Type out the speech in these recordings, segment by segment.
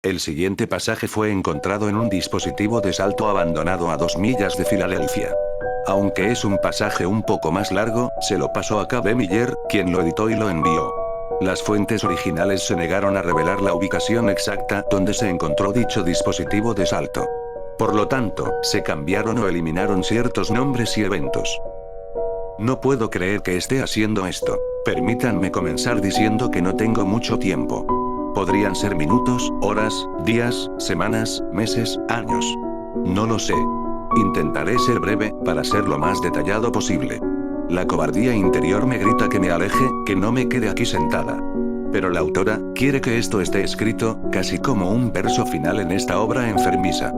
El siguiente pasaje fue encontrado en un dispositivo de salto abandonado a 2 millas de Filadelfia. Aunque es un pasaje un poco más largo, se lo pasó a K.B. Miller, quien lo editó y lo envió. Las fuentes originales se negaron a revelar la ubicación exacta donde se encontró dicho dispositivo de salto. Por lo tanto, se cambiaron o eliminaron ciertos nombres y eventos. No puedo creer que esté haciendo esto. Permítanme comenzar diciendo que no tengo mucho tiempo. Podrían ser minutos, horas, días, semanas, meses, años. No lo sé. Intentaré ser breve, para ser lo más detallado posible. La cobardía interior me grita que me aleje, que no me quede aquí sentada. Pero la autora quiere que esto esté escrito, casi como un verso final en esta obra enfermiza.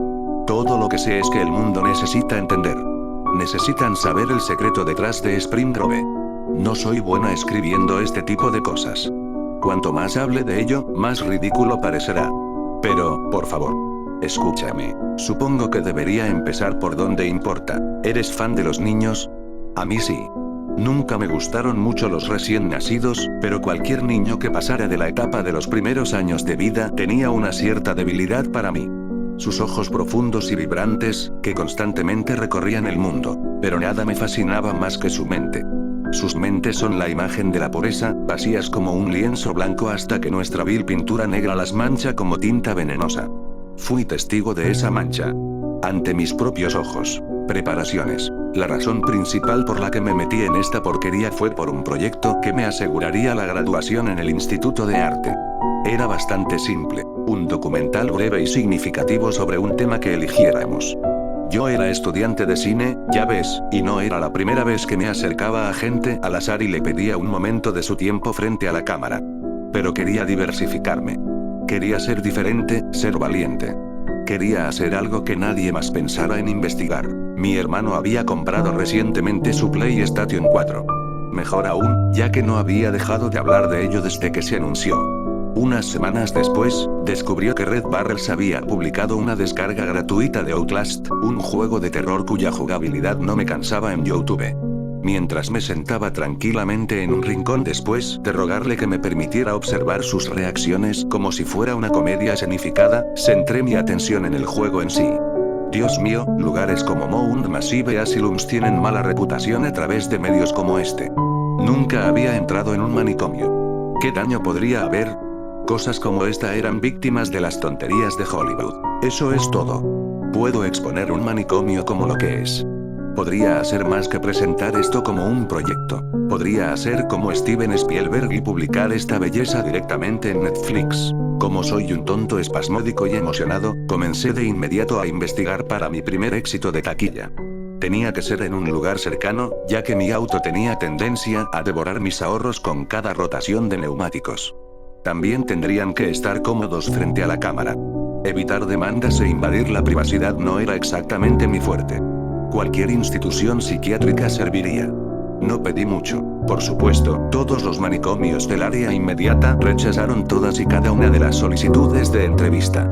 Todo lo que sé es que el mundo necesita entender. Necesitan saber el secreto detrás de Spring Grove. No soy buena escribiendo este tipo de cosas. Cuanto más hable de ello, más ridículo parecerá. Pero, por favor, escúchame. Supongo que debería empezar por donde importa. ¿Eres fan de los niños? A mí sí. Nunca me gustaron mucho los recién nacidos, pero cualquier niño que pasara de la etapa de los primeros años de vida tenía una cierta debilidad para mí. Sus ojos profundos y vibrantes, que constantemente recorrían el mundo, pero nada me fascinaba más que su mente. Sus mentes son la imagen de la pureza, vacías como un lienzo blanco hasta que nuestra vil pintura negra las mancha como tinta venenosa. Fui testigo de esa mancha. Ante mis propios ojos. Preparaciones. La razón principal por la que me metí en esta porquería fue por un proyecto que me aseguraría la graduación en el Instituto de Arte. Era bastante simple. Un documental breve y significativo sobre un tema que eligiéramos. Yo era estudiante de cine, ya ves, y no era la primera vez que me acercaba a gente al azar y le pedía un momento de su tiempo frente a la cámara. Pero quería diversificarme. Quería ser diferente, ser valiente. Quería hacer algo que nadie más pensara en investigar. Mi hermano había comprado recientemente su PlayStation 4. Mejor aún, ya que no había dejado de hablar de ello desde que se anunció. Unas semanas después, descubrió que Red Barrels había publicado una descarga gratuita de Outlast, un juego de terror cuya jugabilidad no me cansaba en YouTube. Mientras me sentaba tranquilamente en un rincón después de rogarle que me permitiera observar sus reacciones como si fuera una comedia escenificada, centré mi atención en el juego en sí. Dios mío, lugares como Mount Massive Asylums tienen mala reputación a través de medios como este. Nunca había entrado en un manicomio. ¿Qué daño podría haber? Cosas como esta eran víctimas de las tonterías de Hollywood. Eso es todo. Puedo exponer un manicomio como lo que es. Podría hacer más que presentar esto como un proyecto. Podría hacer como Steven Spielberg y publicar esta belleza directamente en Netflix. Como soy un tonto espasmódico y emocionado, comencé de inmediato a investigar para mi primer éxito de taquilla. Tenía que ser en un lugar cercano, ya que mi auto tenía tendencia a devorar mis ahorros con cada rotación de neumáticos. También tendrían que estar cómodos frente a la cámara. Evitar demandas e invadir la privacidad no era exactamente mi fuerte. Cualquier institución psiquiátrica serviría. No pedí mucho. Por supuesto, todos los manicomios del área inmediata rechazaron todas y cada una de las solicitudes de entrevista.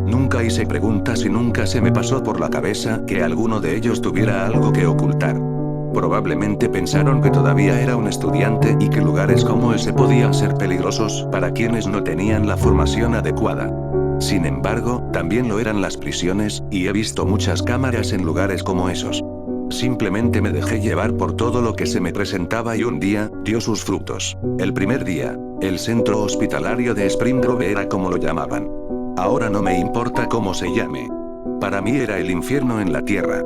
Nunca hice preguntas y nunca se me pasó por la cabeza que alguno de ellos tuviera algo que ocultar. Probablemente pensaron que todavía era un estudiante y que lugares como ese podían ser peligrosos para quienes no tenían la formación adecuada. Sin embargo, también lo eran las prisiones, y he visto muchas cámaras en lugares como esos. Simplemente me dejé llevar por todo lo que se me presentaba y un día, dio sus frutos. El primer día, el centro hospitalario de Spring Grove era como lo llamaban. Ahora no me importa cómo se llame. Para mí era el infierno en la tierra.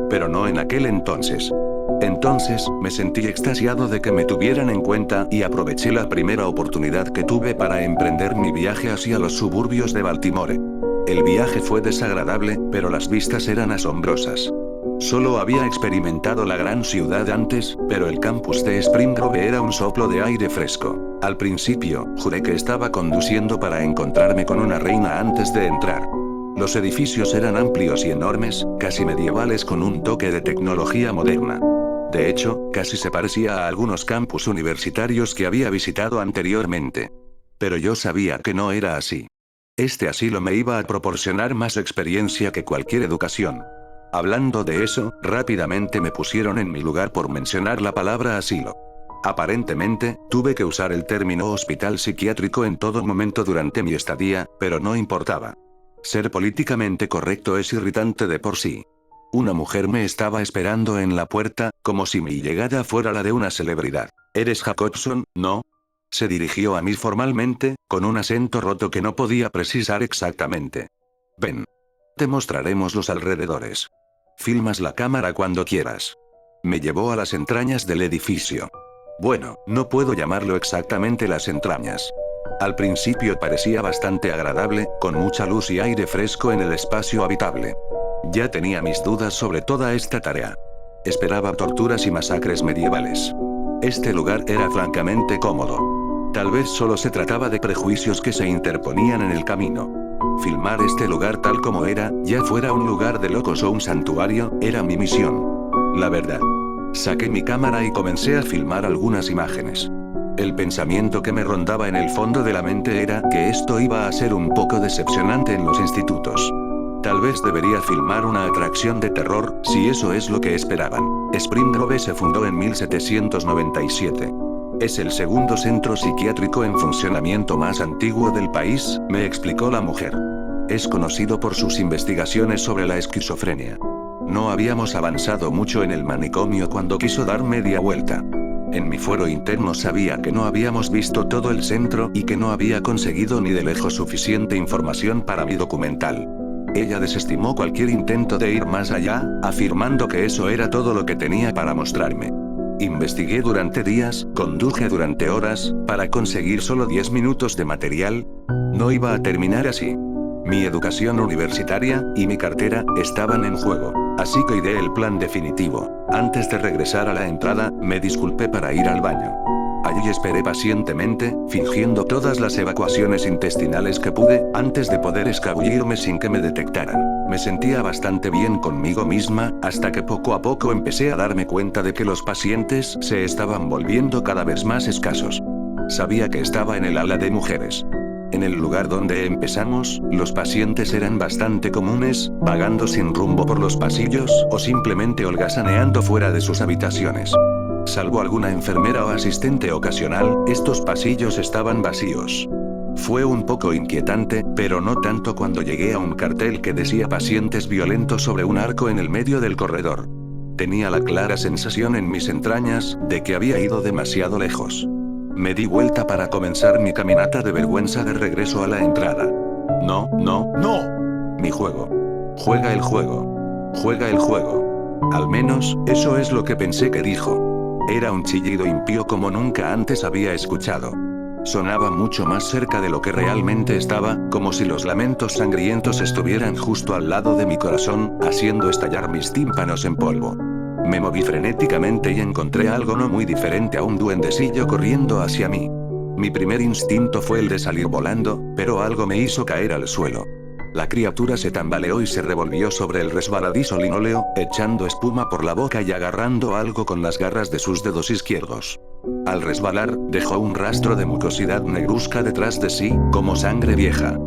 Pero no en aquel entonces. Entonces, me sentí extasiado de que me tuvieran en cuenta y aproveché la primera oportunidad que tuve para emprender mi viaje hacia los suburbios de Baltimore. El viaje fue desagradable, pero las vistas eran asombrosas. Solo había experimentado la gran ciudad antes, pero el campus de Spring Grove era un soplo de aire fresco. Al principio, juré que estaba conduciendo para encontrarme con una reina antes de entrar. Los edificios eran amplios y enormes, casi medievales con un toque de tecnología moderna. De hecho, casi se parecía a algunos campus universitarios que había visitado anteriormente. Pero yo sabía que no era así. Este asilo me iba a proporcionar más experiencia que cualquier educación. Hablando de eso, rápidamente me pusieron en mi lugar por mencionar la palabra asilo. Aparentemente, tuve que usar el término hospital psiquiátrico en todo momento durante mi estadía, pero no importaba. Ser políticamente correcto es irritante de por sí. Una mujer me estaba esperando en la puerta, como si mi llegada fuera la de una celebridad. ¿Eres Jacobson, no? Se dirigió a mí formalmente, con un acento roto que no podía precisar exactamente. Ven. Te mostraremos los alrededores. Filmas la cámara cuando quieras. Me llevó a las entrañas del edificio. Bueno, no puedo llamarlo exactamente las entrañas. Al principio parecía bastante agradable, con mucha luz y aire fresco en el espacio habitable. Ya tenía mis dudas sobre toda esta tarea. Esperaba torturas y masacres medievales. Este lugar era francamente cómodo. Tal vez solo se trataba de prejuicios que se interponían en el camino. Filmar este lugar tal como era, ya fuera un lugar de locos o un santuario, era mi misión. La verdad. Saqué mi cámara y comencé a filmar algunas imágenes. El pensamiento que me rondaba en el fondo de la mente era que esto iba a ser un poco decepcionante en los institutos. Tal vez debería filmar una atracción de terror, si eso es lo que esperaban. Spring Grove se fundó en 1797. Es el segundo centro psiquiátrico en funcionamiento más antiguo del país, me explicó la mujer. Es conocido por sus investigaciones sobre la esquizofrenia. No habíamos avanzado mucho en el manicomio cuando quiso dar media vuelta. En mi fuero interno sabía que no habíamos visto todo el centro y que no había conseguido ni de lejos suficiente información para mi documental. Ella desestimó cualquier intento de ir más allá, afirmando que eso era todo lo que tenía para mostrarme. Investigué durante días, conduje durante horas, para conseguir solo 10 minutos de material. No iba a terminar así. Mi educación universitaria y mi cartera estaban en juego, así que ideé el plan definitivo. Antes de regresar a la entrada, me disculpé para ir al baño. Allí esperé pacientemente, fingiendo todas las evacuaciones intestinales que pude, antes de poder escabullirme sin que me detectaran. Me sentía bastante bien conmigo misma, hasta que poco a poco empecé a darme cuenta de que los pacientes se estaban volviendo cada vez más escasos. Sabía que estaba en el ala de mujeres. En el lugar donde empezamos, los pacientes eran bastante comunes, vagando sin rumbo por los pasillos, o simplemente holgazaneando fuera de sus habitaciones. Salvo alguna enfermera o asistente ocasional, estos pasillos estaban vacíos. Fue un poco inquietante, pero no tanto cuando llegué a un cartel que decía pacientes violentos sobre un arco en el medio del corredor. Tenía la clara sensación en mis entrañas, de que había ido demasiado lejos. Me di vuelta para comenzar mi caminata de vergüenza de regreso a la entrada. No, no, no. Mi juego. Juega el juego. Juega el juego. Al menos, eso es lo que pensé que dijo. Era un chillido impío como nunca antes había escuchado. Sonaba mucho más cerca de lo que realmente estaba, como si los lamentos sangrientos estuvieran justo al lado de mi corazón, haciendo estallar mis tímpanos en polvo. Me moví frenéticamente y encontré algo no muy diferente a un duendecillo corriendo hacia mí. Mi primer instinto fue el de salir volando, pero algo me hizo caer al suelo. La criatura se tambaleó y se revolvió sobre el resbaladizo linóleo, echando espuma por la boca y agarrando algo con las garras de sus dedos izquierdos. Al resbalar, dejó un rastro de mucosidad negruzca detrás de sí, como sangre vieja.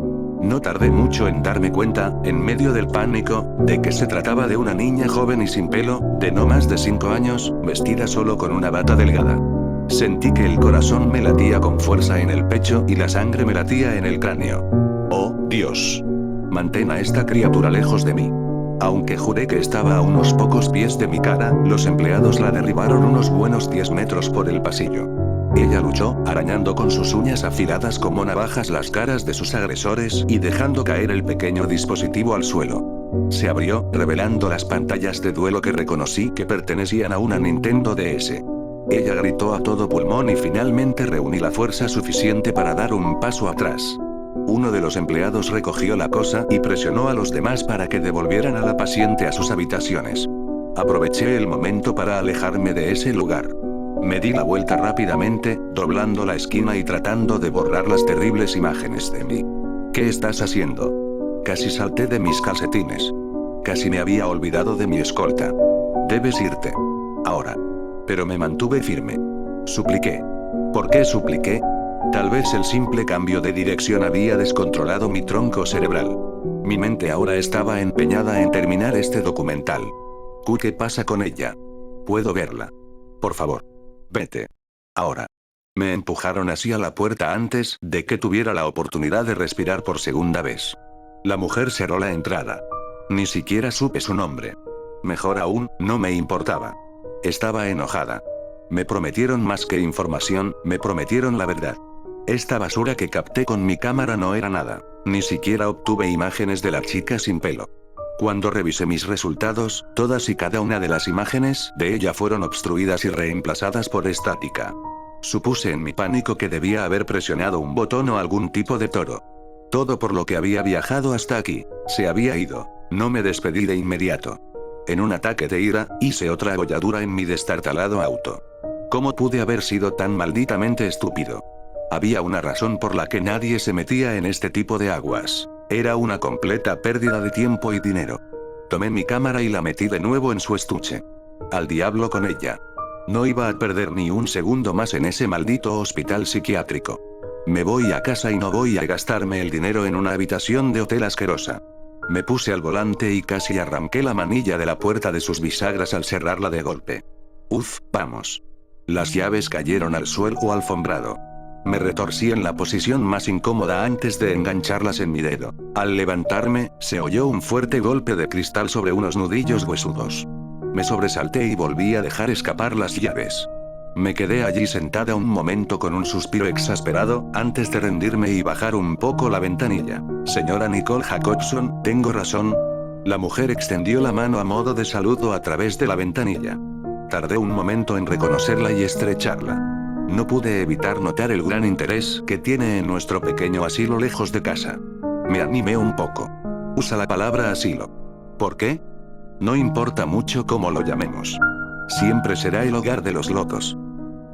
No tardé mucho en darme cuenta, en medio del pánico, de que se trataba de una niña joven y sin pelo, de no más de 5 años, vestida solo con una bata delgada. Sentí que el corazón me latía con fuerza en el pecho y la sangre me latía en el cráneo. ¡Oh, Dios! Mantén a esta criatura lejos de mí. Aunque juré que estaba a unos pocos pies de mi cara, los empleados la derribaron unos buenos 10 metros por el pasillo. Ella luchó, arañando con sus uñas afiladas como navajas las caras de sus agresores y dejando caer el pequeño dispositivo al suelo. Se abrió, revelando las pantallas de duelo que reconocí que pertenecían a una Nintendo DS. Ella gritó a todo pulmón y finalmente reuní la fuerza suficiente para dar un paso atrás. Uno de los empleados recogió la cosa y presionó a los demás para que devolvieran a la paciente a sus habitaciones. Aproveché el momento para alejarme de ese lugar. Me di la vuelta rápidamente, doblando la esquina y tratando de borrar las terribles imágenes de mí. ¿Qué estás haciendo? Casi salté de mis calcetines. Casi me había olvidado de mi escolta. Debes irte. Ahora. Pero me mantuve firme. Supliqué. ¿Por qué supliqué? Tal vez el simple cambio de dirección había descontrolado mi tronco cerebral. Mi mente ahora estaba empeñada en terminar este documental. ¿Qué pasa con ella? Puedo verla. Por favor. Vete. Ahora. Me empujaron hacia la puerta antes de que tuviera la oportunidad de respirar por segunda vez. La mujer cerró la entrada. Ni siquiera supe su nombre. Mejor aún, no me importaba. Estaba enojada. Me prometieron más que información, me prometieron la verdad. Esta basura que capté con mi cámara no era nada. Ni siquiera obtuve imágenes de la chica sin pelo. Cuando revisé mis resultados, todas y cada una de las imágenes de ella fueron obstruidas y reemplazadas por estática. Supuse en mi pánico que debía haber presionado un botón o algún tipo de toro. Todo por lo que había viajado hasta aquí, se había ido. No me despedí de inmediato. En un ataque de ira, hice otra abolladura en mi destartalado auto. ¿Cómo pude haber sido tan malditamente estúpido? Había una razón por la que nadie se metía en este tipo de aguas. Era una completa pérdida de tiempo y dinero. Tomé mi cámara y la metí de nuevo en su estuche. Al diablo con ella. No iba a perder ni un segundo más en ese maldito hospital psiquiátrico. Me voy a casa y no voy a gastarme el dinero en una habitación de hotel asquerosa. Me puse al volante y casi arranqué la manilla de la puerta de sus bisagras al cerrarla de golpe. Uf, vamos. Las llaves cayeron al suelo alfombrado. Me retorcí en la posición más incómoda antes de engancharlas en mi dedo. Al levantarme, se oyó un fuerte golpe de cristal sobre unos nudillos huesudos. Me sobresalté y volví a dejar escapar las llaves. Me quedé allí sentada un momento con un suspiro exasperado, antes de rendirme y bajar un poco la ventanilla. Señora Nicole Jacobson, ¿tengo razón? La mujer extendió la mano a modo de saludo a través de la ventanilla. Tardé un momento en reconocerla y estrecharla. No pude evitar notar el gran interés que tiene en nuestro pequeño asilo lejos de casa. Me animé un poco. Usa la palabra asilo. ¿Por qué? No importa mucho cómo lo llamemos. Siempre será el hogar de los locos.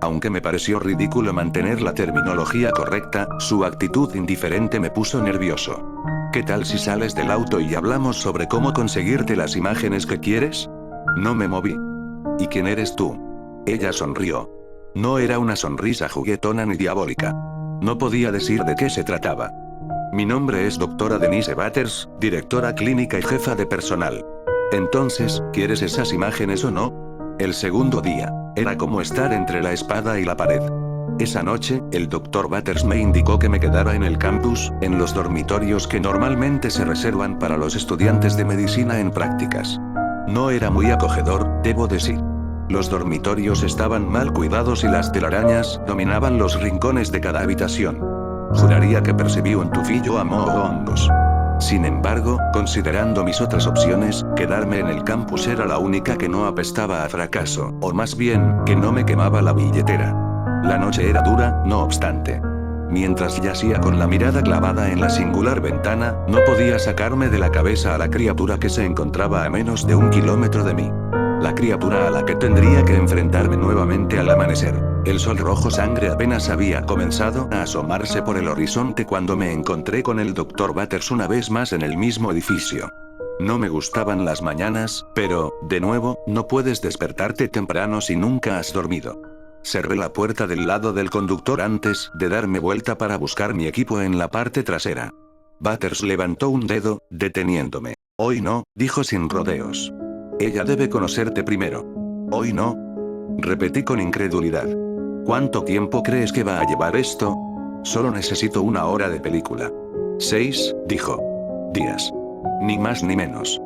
Aunque me pareció ridículo mantener la terminología correcta, su actitud indiferente me puso nervioso. ¿Qué tal si sales del auto y hablamos sobre cómo conseguirte las imágenes que quieres? No me moví. ¿Y quién eres tú? Ella sonrió. No era una sonrisa juguetona ni diabólica. No podía decir de qué se trataba. Mi nombre es doctora Denise Batters, directora clínica y jefa de personal. Entonces, ¿quieres esas imágenes o no? El segundo día, era como estar entre la espada y la pared. Esa noche, el Dr. Batters me indicó que me quedara en el campus, en los dormitorios que normalmente se reservan para los estudiantes de medicina en prácticas. No era muy acogedor, debo decir. Los dormitorios estaban mal cuidados y las telarañas dominaban los rincones de cada habitación. Juraría que percibí un tufillo a moho hongos. Sin embargo, considerando mis otras opciones, quedarme en el campus era la única que no apestaba a fracaso, o más bien, que no me quemaba la billetera. La noche era dura, no obstante. Mientras yacía con la mirada clavada en la singular ventana, no podía sacarme de la cabeza a la criatura que se encontraba a menos de 1 kilómetro de mí. La criatura a la que tendría que enfrentarme nuevamente al amanecer. El sol rojo sangre apenas había comenzado a asomarse por el horizonte cuando me encontré con el Dr. Batters una vez más en el mismo edificio. No me gustaban las mañanas, pero, de nuevo, no puedes despertarte temprano si nunca has dormido. Cerré la puerta del lado del conductor antes de darme vuelta para buscar mi equipo en la parte trasera. Batters levantó un dedo, deteniéndome. Hoy no, dijo sin rodeos. Ella debe conocerte primero. Hoy no. Repetí con incredulidad. ¿Cuánto tiempo crees que va a llevar esto? Solo necesito 1 hora de película. 6, dijo. Días. Ni más ni menos.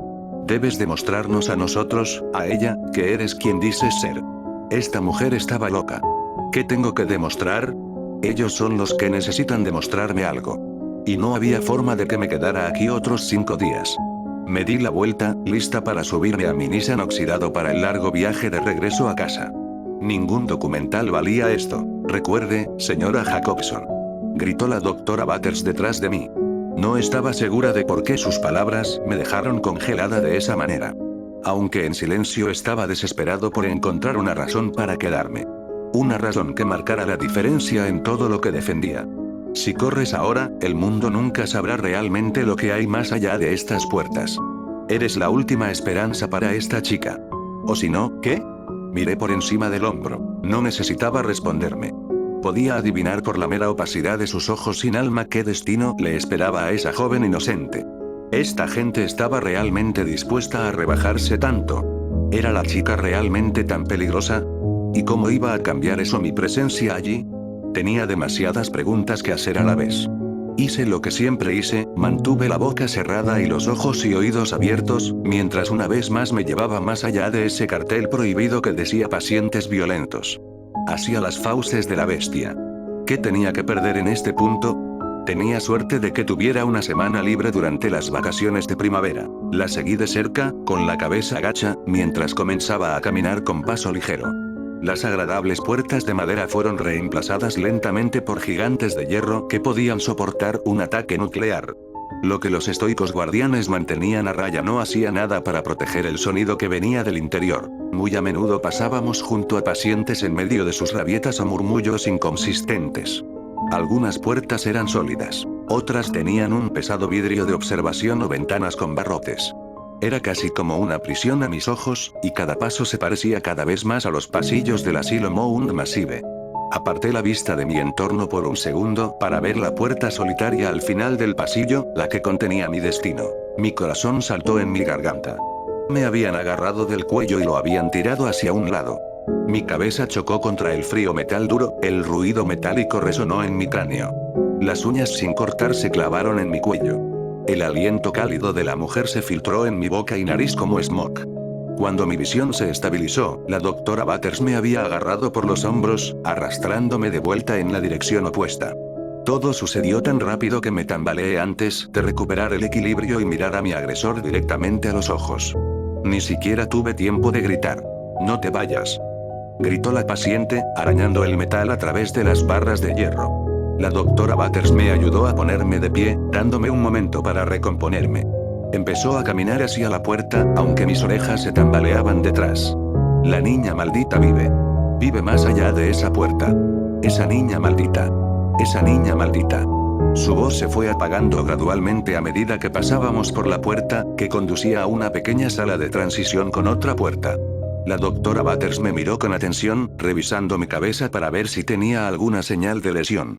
Debes demostrarnos a nosotros, a ella, que eres quien dices ser. Esta mujer estaba loca. ¿Qué tengo que demostrar? Ellos son los que necesitan demostrarme algo. Y no había forma de que me quedara aquí otros 5 días. Me di la vuelta, lista para subirme a mi Nissan oxidado para el largo viaje de regreso a casa. Ningún documental valía esto. Recuerde, señora Jacobson. Gritó la doctora Batters detrás de mí. No estaba segura de por qué sus palabras me dejaron congelada de esa manera. Aunque en silencio estaba desesperado por encontrar una razón para quedarme. Una razón que marcara la diferencia en todo lo que defendía. Si corres ahora, el mundo nunca sabrá realmente lo que hay más allá de estas puertas. Eres la última esperanza para esta chica. O si no, ¿qué? Miré por encima del hombro. No necesitaba responderme. Podía adivinar por la mera opacidad de sus ojos sin alma qué destino le esperaba a esa joven inocente. ¿Esta gente estaba realmente dispuesta a rebajarse tanto? ¿Era la chica realmente tan peligrosa? ¿Y cómo iba a cambiar eso mi presencia allí? Tenía demasiadas preguntas que hacer a la vez. Hice lo que siempre hice, mantuve la boca cerrada y los ojos y oídos abiertos, mientras una vez más me llevaba más allá de ese cartel prohibido que decía pacientes violentos. Hacia las fauces de la bestia. ¿Qué tenía que perder en este punto? Tenía suerte de que tuviera una semana libre durante las vacaciones de primavera. La seguí de cerca, con la cabeza gacha, mientras comenzaba a caminar con paso ligero. Las agradables puertas de madera fueron reemplazadas lentamente por gigantes de hierro que podían soportar un ataque nuclear. Lo que los estoicos guardianes mantenían a raya no hacía nada para proteger el sonido que venía del interior. Muy a menudo pasábamos junto a pacientes en medio de sus rabietas o murmullos inconsistentes. Algunas puertas eran sólidas, otras tenían un pesado vidrio de observación o ventanas con barrotes. Era casi como una prisión a mis ojos, y cada paso se parecía cada vez más a los pasillos del asilo Mount Massive. Aparté la vista de mi entorno por un segundo para ver la puerta solitaria al final del pasillo, la que contenía mi destino. Mi corazón saltó en mi garganta. Me habían agarrado del cuello y lo habían tirado hacia un lado. Mi cabeza chocó contra el frío metal duro, el ruido metálico resonó en mi cráneo. Las uñas sin cortar se clavaron en mi cuello. El aliento cálido de la mujer se filtró en mi boca y nariz como smog. Cuando mi visión se estabilizó, la doctora Butters me había agarrado por los hombros, arrastrándome de vuelta en la dirección opuesta. Todo sucedió tan rápido que me tambaleé antes de recuperar el equilibrio y mirar a mi agresor directamente a los ojos. Ni siquiera tuve tiempo de gritar. «No te vayas», gritó la paciente, arañando el metal a través de las barras de hierro. La doctora Butters me ayudó a ponerme de pie, dándome un momento para recomponerme. Empezó a caminar hacia la puerta, aunque mis orejas se tambaleaban detrás. La niña maldita vive. Vive más allá de esa puerta. Esa niña maldita. Esa niña maldita. Su voz se fue apagando gradualmente a medida que pasábamos por la puerta, que conducía a una pequeña sala de transición con otra puerta. La doctora Butters me miró con atención, revisando mi cabeza para ver si tenía alguna señal de lesión.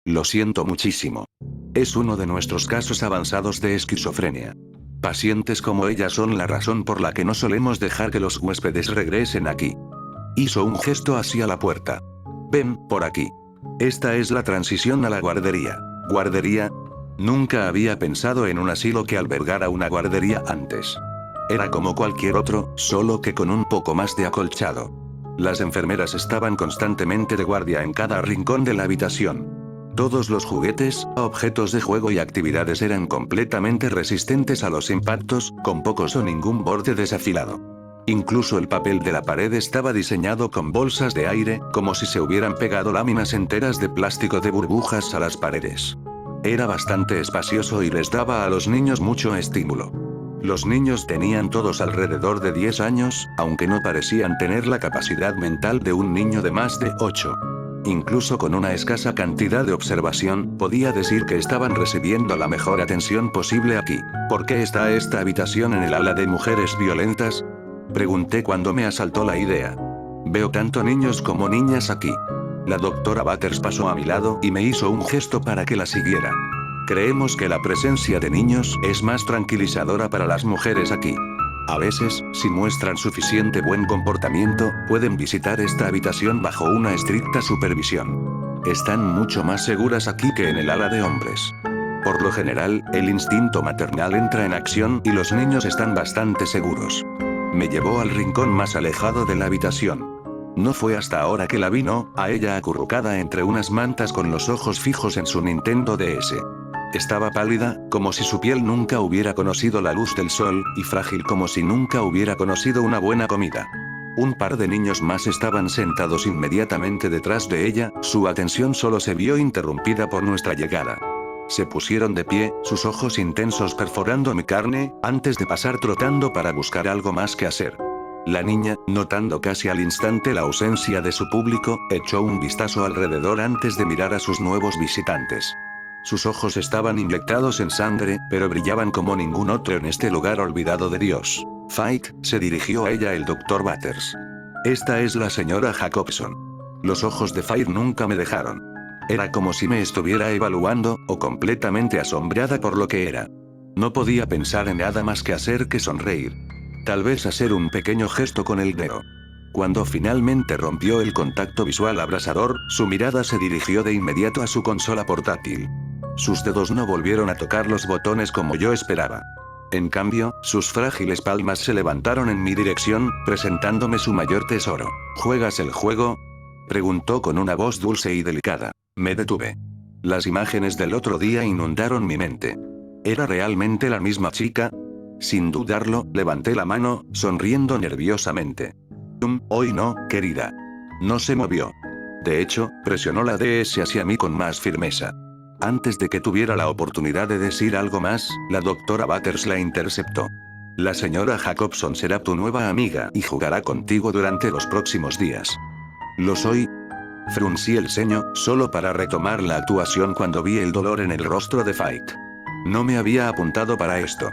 Lo siento muchísimo. Es uno de nuestros casos avanzados de esquizofrenia. Pacientes como ella son la razón por la que no solemos dejar que los huéspedes regresen aquí. Hizo un gesto hacia la puerta. Ven, por aquí. Esta es la transición a la guardería. ¿Guardería? Nunca había pensado en un asilo que albergara una guardería antes. Era como cualquier otro, solo que con un poco más de acolchado. Las enfermeras estaban constantemente de guardia en cada rincón de la habitación. Todos los juguetes, objetos de juego y actividades eran completamente resistentes a los impactos, con pocos o ningún borde desafilado. Incluso el papel de la pared estaba diseñado con bolsas de aire, como si se hubieran pegado láminas enteras de plástico de burbujas a las paredes. Era bastante espacioso y les daba a los niños mucho estímulo. Los niños tenían todos alrededor de 10 años, aunque no parecían tener la capacidad mental de un niño de más de 8. Incluso con una escasa cantidad de observación, podía decir que estaban recibiendo la mejor atención posible aquí. ¿Por qué está esta habitación en el ala de mujeres violentas? Pregunté cuando me asaltó la idea. Veo tanto niños como niñas aquí. La doctora Butters pasó a mi lado y me hizo un gesto para que la siguiera. Creemos que la presencia de niños es más tranquilizadora para las mujeres aquí. A veces, si muestran suficiente buen comportamiento, pueden visitar esta habitación bajo una estricta supervisión. Están mucho más seguras aquí que en el ala de hombres. Por lo general, el instinto maternal entra en acción y los niños están bastante seguros. Me llevó al rincón más alejado de la habitación. No fue hasta ahora que la vi, no, a ella acurrucada entre unas mantas con los ojos fijos en su Nintendo DS. Estaba pálida, como si su piel nunca hubiera conocido la luz del sol, y frágil como si nunca hubiera conocido una buena comida. Un par de niños más estaban sentados inmediatamente detrás de ella, su atención solo se vio interrumpida por nuestra llegada. Se pusieron de pie, sus ojos intensos perforando mi carne, antes de pasar trotando para buscar algo más que hacer. La niña, notando casi al instante la ausencia de su público, echó un vistazo alrededor antes de mirar a sus nuevos visitantes. Sus ojos estaban inyectados en sangre, pero brillaban como ningún otro en este lugar olvidado de Dios. Fight, se dirigió a ella el Dr. Butters. Esta es la señora Jacobson. Los ojos de Fight nunca me dejaron. Era como si me estuviera evaluando, o completamente asombrada por lo que era. No podía pensar en nada más que hacer que sonreír. Tal vez hacer un pequeño gesto con el dedo. Cuando finalmente rompió el contacto visual abrasador, su mirada se dirigió de inmediato a su consola portátil. Sus dedos no volvieron a tocar los botones como yo esperaba. En cambio, sus frágiles palmas se levantaron en mi dirección, presentándome su mayor tesoro. ¿Juegas el juego?, preguntó con una voz dulce y delicada. Me detuve. Las imágenes del otro día inundaron mi mente. ¿Era realmente la misma chica? Sin dudarlo, levanté la mano, sonriendo nerviosamente. Hoy no, querida. No se movió. De hecho, presionó la DS hacia mí con más firmeza. Antes de que tuviera la oportunidad de decir algo más, la doctora Butters la interceptó. La señora Jacobson será tu nueva amiga y jugará contigo durante los próximos días. ¿Lo soy? Fruncí el ceño, solo para retomar la actuación cuando vi el dolor en el rostro de Fight. No me había apuntado para esto.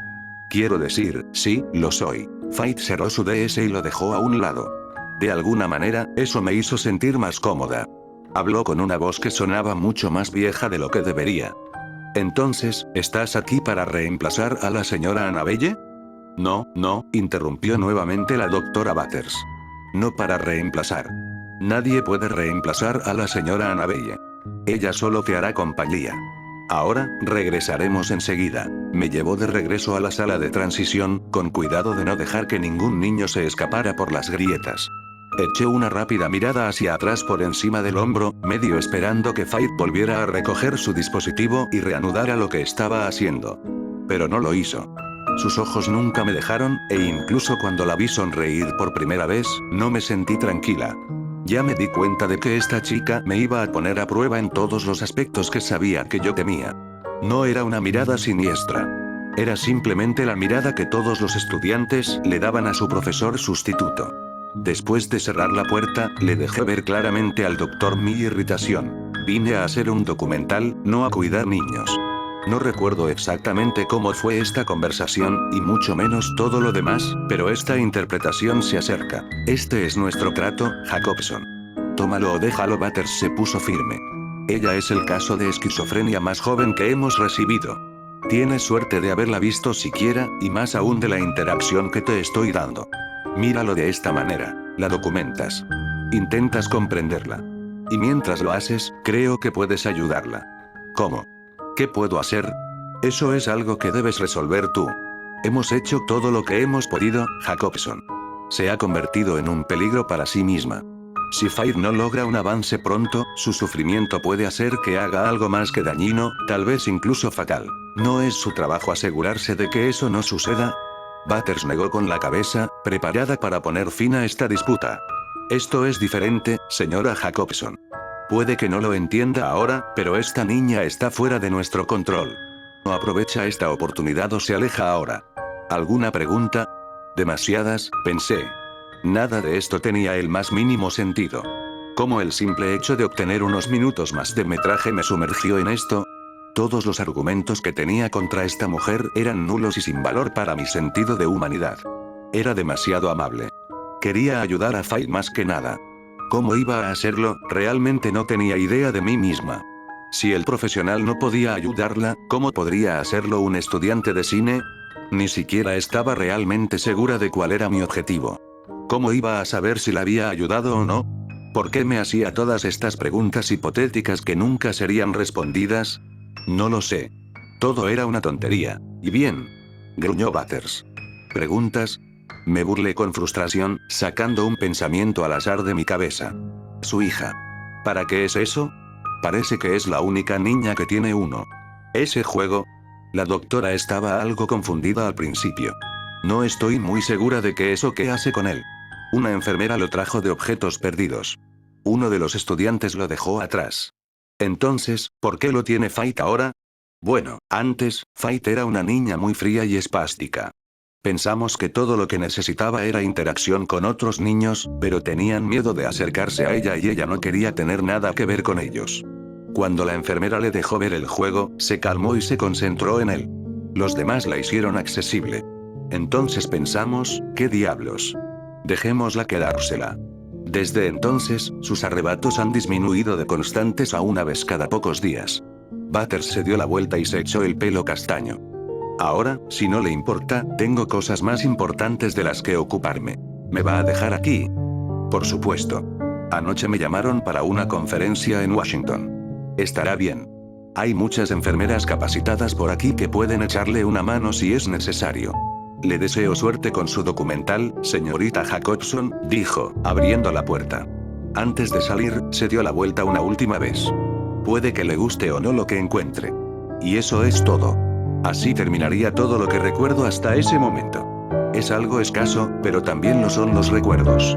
Quiero decir, sí, lo soy. Fight cerró su DS y lo dejó a un lado. De alguna manera, eso me hizo sentir más cómoda. Habló con una voz que sonaba mucho más vieja de lo que debería. Entonces, ¿estás aquí para reemplazar a la señora Annabelle? No, interrumpió nuevamente la doctora Butters. No para reemplazar. Nadie puede reemplazar a la señora Annabelle. Ella solo te hará compañía. Ahora, regresaremos enseguida. Me llevó de regreso a la sala de transición, con cuidado de no dejar que ningún niño se escapara por las grietas. Eché una rápida mirada hacia atrás por encima del hombro, medio esperando que Fight volviera a recoger su dispositivo y reanudara lo que estaba haciendo. Pero no lo hizo. Sus ojos nunca me dejaron, e incluso cuando la vi sonreír por primera vez, no me sentí tranquila. Ya me di cuenta de que esta chica me iba a poner a prueba en todos los aspectos que sabía que yo temía. No era una mirada siniestra. Era simplemente la mirada que todos los estudiantes le daban a su profesor sustituto. Después de cerrar la puerta, le dejé ver claramente al doctor mi irritación. Vine a hacer un documental, no a cuidar niños. No recuerdo exactamente cómo fue esta conversación, y mucho menos todo lo demás, pero esta interpretación se acerca. Este es nuestro trato, Jacobson. Tómalo o déjalo. Butters se puso firme. Ella es el caso de esquizofrenia más joven que hemos recibido. Tienes suerte de haberla visto siquiera, y más aún de la interacción que te estoy dando. Míralo de esta manera, la documentas. Intentas comprenderla. Y mientras lo haces, creo que puedes ayudarla. ¿Cómo? ¿Qué puedo hacer? Eso es algo que debes resolver tú. Hemos hecho todo lo que hemos podido, Jacobson. Se ha convertido en un peligro para sí misma. Si Fight no logra un avance pronto, su sufrimiento puede hacer que haga algo más que dañino, tal vez incluso fatal. ¿No es su trabajo asegurarse de que eso no suceda? Butters negó con la cabeza, preparada para poner fin a esta disputa. Esto es diferente, señora Jacobson. Puede que no lo entienda ahora, pero esta niña está fuera de nuestro control. No aprovecha esta oportunidad o se aleja ahora. ¿Alguna pregunta? Demasiadas, pensé. Nada de esto tenía el más mínimo sentido. ¿Cómo el simple hecho de obtener unos minutos más de metraje me sumergió en esto? Todos los argumentos que tenía contra esta mujer eran nulos y sin valor para mi sentido de humanidad. Era demasiado amable. Quería ayudar a Fight más que nada. ¿Cómo iba a hacerlo? Realmente no tenía idea de mí misma. Si el profesional no podía ayudarla, ¿cómo podría hacerlo un estudiante de cine? Ni siquiera estaba realmente segura de cuál era mi objetivo. ¿Cómo iba a saber si la había ayudado o no? ¿Por qué me hacía todas estas preguntas hipotéticas que nunca serían respondidas? No lo sé. Todo era una tontería. ¿Y bien? Gruñó Butters. ¿Preguntas? Me burlé con frustración, sacando un pensamiento al azar de mi cabeza. Su hija. ¿Para qué es eso? Parece que es la única niña que tiene uno. ¿Ese juego? La doctora estaba algo confundida al principio. No estoy muy segura de qué es o qué hace con él. Una enfermera lo trajo de objetos perdidos. Uno de los estudiantes lo dejó atrás. Entonces, ¿por qué lo tiene Fight ahora? Bueno, antes, Fight era una niña muy fría y espástica. Pensamos que todo lo que necesitaba era interacción con otros niños, pero tenían miedo de acercarse a ella y ella no quería tener nada que ver con ellos. Cuando la enfermera le dejó ver el juego, se calmó y se concentró en él. Los demás la hicieron accesible. Entonces pensamos, ¿qué diablos? Dejémosla quedársela. Desde entonces, sus arrebatos han disminuido de constantes a una vez cada pocos días. Butters se dio la vuelta y se echó el pelo castaño. Ahora, si no le importa, tengo cosas más importantes de las que ocuparme. ¿Me va a dejar aquí? Por supuesto. Anoche me llamaron para una conferencia en Washington. Estará bien. Hay muchas enfermeras capacitadas por aquí que pueden echarle una mano si es necesario. Le deseo suerte con su documental, señorita Jacobson, dijo, abriendo la puerta. Antes de salir, se dio la vuelta una última vez. Puede que le guste o no lo que encuentre. Y eso es todo. Así terminaría todo lo que recuerdo hasta ese momento. Es algo escaso, pero también lo son los recuerdos.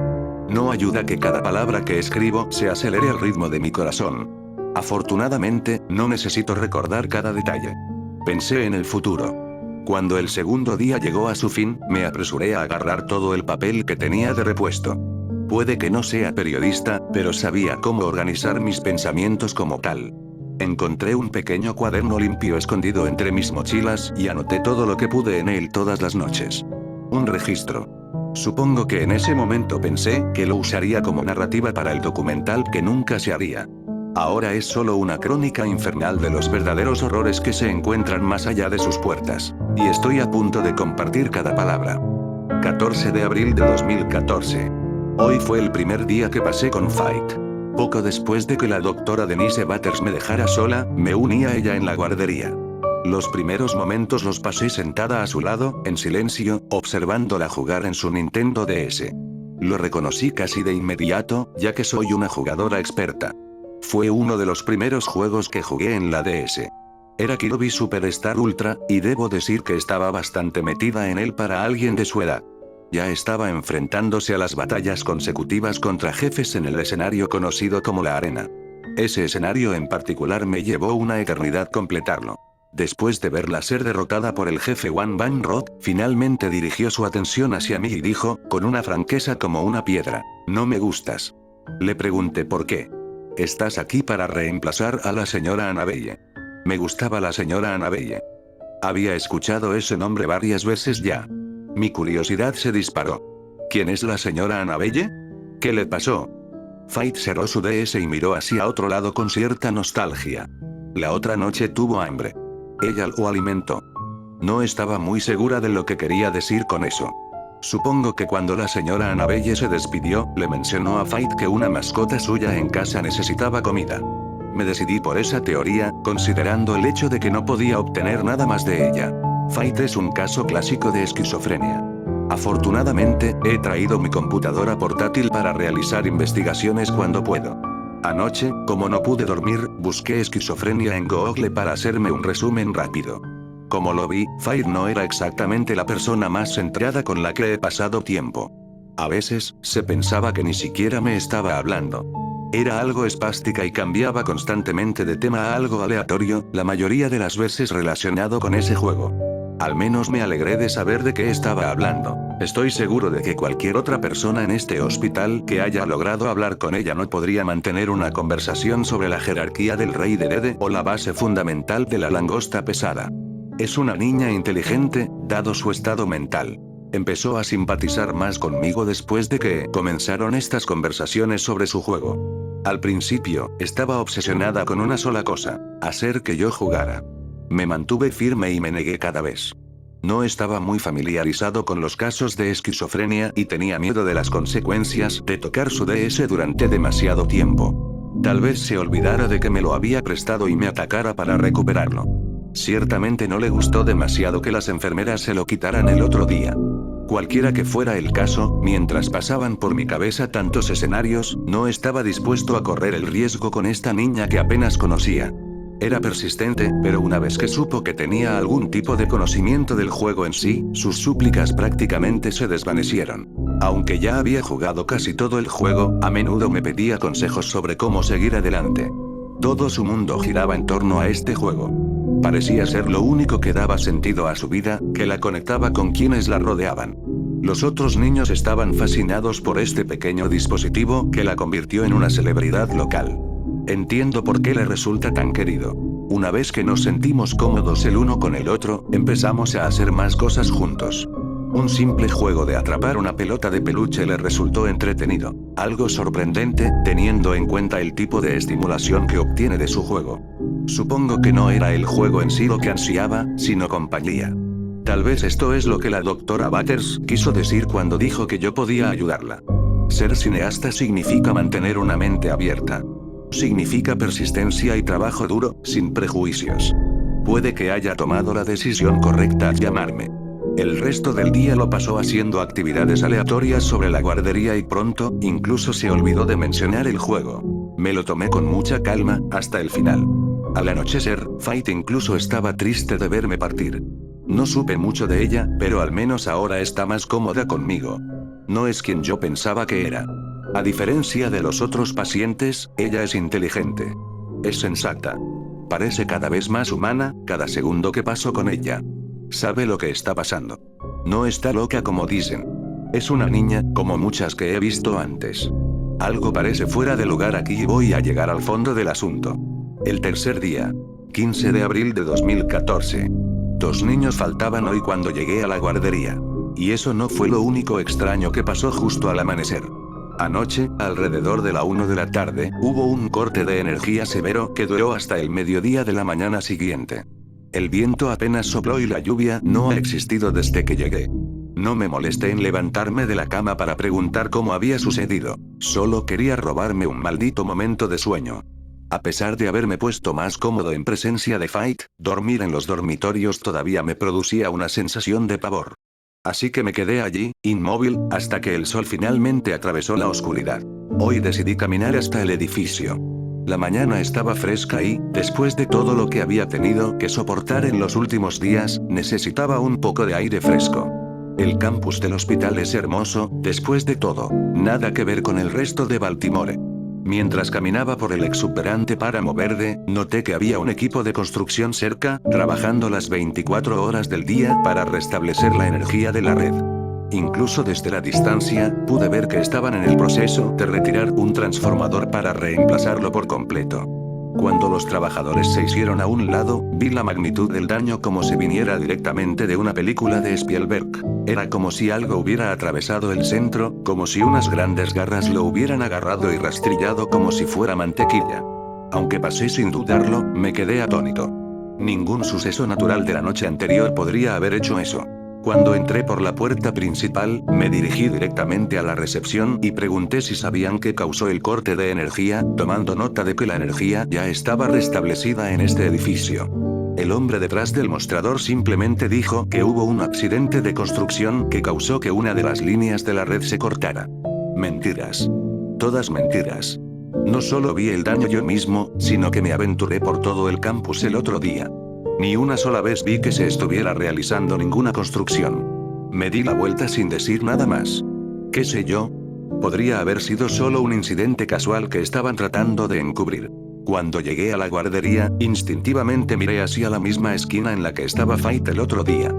No ayuda que cada palabra que escribo se acelere al ritmo de mi corazón. Afortunadamente, no necesito recordar cada detalle. Pensé en el futuro. Cuando el segundo día llegó a su fin, me apresuré a agarrar todo el papel que tenía de repuesto. Puede que no sea periodista, pero sabía cómo organizar mis pensamientos como tal. Encontré un pequeño cuaderno limpio escondido entre mis mochilas y anoté todo lo que pude en él todas las noches. Un registro. Supongo que en ese momento pensé que lo usaría como narrativa para el documental que nunca se haría. Ahora es solo una crónica infernal de los verdaderos horrores que se encuentran más allá de sus puertas. Y estoy a punto de compartir cada palabra. 14 de abril de 2014. Hoy fue el primer día que pasé con Fight. Poco después de que la doctora Denise Batters me dejara sola, me uní a ella en la guardería. Los primeros momentos los pasé sentada a su lado, en silencio, observándola jugar en su Nintendo DS. Lo reconocí casi de inmediato, ya que soy una jugadora experta. Fue uno de los primeros juegos que jugué en la DS. Era Kirby Superstar Ultra, y debo decir que estaba bastante metida en él para alguien de su edad. Ya estaba enfrentándose a las batallas consecutivas contra jefes en el escenario conocido como la arena. Ese escenario en particular me llevó una eternidad completarlo. Después de verla ser derrotada por el jefe One Bang Rock, finalmente dirigió su atención hacia mí y dijo, con una franqueza como una piedra, «No me gustas». Le pregunté por qué. «Estás aquí para reemplazar a la señora Annabelle». Me gustaba la señora Annabelle. Había escuchado ese nombre varias veces ya. Mi curiosidad se disparó. ¿Quién es la señora Annabelle? ¿Qué le pasó? Fight cerró su DS y miró hacia otro lado con cierta nostalgia. La otra noche tuvo hambre. Ella lo alimentó. No estaba muy segura de lo que quería decir con eso. Supongo que cuando la señora Annabelle se despidió, le mencionó a Fight que una mascota suya en casa necesitaba comida. Me decidí por esa teoría, considerando el hecho de que no podía obtener nada más de ella. Fight es un caso clásico de esquizofrenia. Afortunadamente, he traído mi computadora portátil para realizar investigaciones cuando puedo. Anoche, como no pude dormir, busqué esquizofrenia en Google para hacerme un resumen rápido. Como lo vi, Fight no era exactamente la persona más centrada con la que he pasado tiempo. A veces, se pensaba que ni siquiera me estaba hablando. Era algo espástica y cambiaba constantemente de tema a algo aleatorio, la mayoría de las veces relacionado con ese juego. Al menos me alegré de saber de qué estaba hablando. Estoy seguro de que cualquier otra persona en este hospital que haya logrado hablar con ella no podría mantener una conversación sobre la jerarquía del rey de Dede o la base fundamental de la langosta pesada. Es una niña inteligente, dado su estado mental. Empezó a simpatizar más conmigo después de que comenzaron estas conversaciones sobre su juego. Al principio, estaba obsesionada con una sola cosa: hacer que yo jugara. Me mantuve firme y me negué cada vez. No estaba muy familiarizado con los casos de esquizofrenia y tenía miedo de las consecuencias de tocar su DS durante demasiado tiempo. Tal vez se olvidara de que me lo había prestado y me atacara para recuperarlo. Ciertamente no le gustó demasiado que las enfermeras se lo quitaran el otro día. Cualquiera que fuera el caso, mientras pasaban por mi cabeza tantos escenarios, no estaba dispuesto a correr el riesgo con esta niña que apenas conocía. Era persistente, pero una vez que supo que tenía algún tipo de conocimiento del juego en sí, sus súplicas prácticamente se desvanecieron. Aunque ya había jugado casi todo el juego, a menudo me pedía consejos sobre cómo seguir adelante. Todo su mundo giraba en torno a este juego. Parecía ser lo único que daba sentido a su vida, que la conectaba con quienes la rodeaban. Los otros niños estaban fascinados por este pequeño dispositivo que la convirtió en una celebridad local. Entiendo por qué le resulta tan querido. Una vez que nos sentimos cómodos el uno con el otro, empezamos a hacer más cosas juntos. Un simple juego de atrapar una pelota de peluche le resultó entretenido, algo sorprendente, teniendo en cuenta el tipo de estimulación que obtiene de su juego. Supongo que no era el juego en sí lo que ansiaba, sino compañía. Tal vez esto es lo que la doctora Batters quiso decir cuando dijo que yo podía ayudarla. Ser cineasta significa mantener una mente abierta. Significa persistencia y trabajo duro, sin prejuicios. Puede que haya tomado la decisión correcta al llamarme. El resto del día lo pasó haciendo actividades aleatorias sobre la guardería y pronto, incluso se olvidó de mencionar el juego. Me lo tomé con mucha calma, hasta el final. Al anochecer, Fight incluso estaba triste de verme partir. No supe mucho de ella, pero al menos ahora está más cómoda conmigo. No es quien yo pensaba que era. A diferencia de los otros pacientes, ella es inteligente. Es sensata. Parece cada vez más humana, cada segundo que paso con ella. Sabe lo que está pasando. No está loca como dicen. Es una niña, como muchas que he visto antes. Algo parece fuera de lugar aquí y voy a llegar al fondo del asunto. El tercer día. 15 de abril de 2014. 2 niños faltaban hoy cuando llegué a la guardería. Y eso no fue lo único extraño que pasó justo al amanecer. Anoche, alrededor de la 1 de la tarde, hubo un corte de energía severo que duró hasta el mediodía de la mañana siguiente. El viento apenas sopló y la lluvia no ha existido desde que llegué. No me molesté en levantarme de la cama para preguntar cómo había sucedido. Solo quería robarme un maldito momento de sueño. A pesar de haberme puesto más cómodo en presencia de Fight, dormir en los dormitorios todavía me producía una sensación de pavor. Así que me quedé allí, inmóvil, hasta que el sol finalmente atravesó la oscuridad. Hoy decidí caminar hasta el edificio. La mañana estaba fresca y, después de todo lo que había tenido que soportar en los últimos días, necesitaba un poco de aire fresco. El campus del hospital es hermoso, después de todo, nada que ver con el resto de Baltimore. Mientras caminaba por el exuberante páramo verde, noté que había un equipo de construcción cerca, trabajando las 24 horas del día para restablecer la energía de la red. Incluso desde la distancia, pude ver que estaban en el proceso de retirar un transformador para reemplazarlo por completo. Cuando los trabajadores se hicieron a un lado, vi la magnitud del daño como si viniera directamente de una película de Spielberg. Era como si algo hubiera atravesado el centro, como si unas grandes garras lo hubieran agarrado y rastrillado como si fuera mantequilla. Aunque pasé sin dudarlo, me quedé atónito. Ningún suceso natural de la noche anterior podría haber hecho eso. Cuando entré por la puerta principal, me dirigí directamente a la recepción y pregunté si sabían qué causó el corte de energía, tomando nota de que la energía ya estaba restablecida en este edificio. El hombre detrás del mostrador simplemente dijo que hubo un accidente de construcción que causó que una de las líneas de la red se cortara. Mentiras. Todas mentiras. No solo vi el daño yo mismo, sino que me aventuré por todo el campus el otro día. Ni una sola vez vi que se estuviera realizando ninguna construcción. Me di la vuelta sin decir nada más. ¿Qué sé yo? Podría haber sido solo un incidente casual que estaban tratando de encubrir. Cuando llegué a la guardería, instintivamente miré hacia la misma esquina en la que estaba Fight el otro día.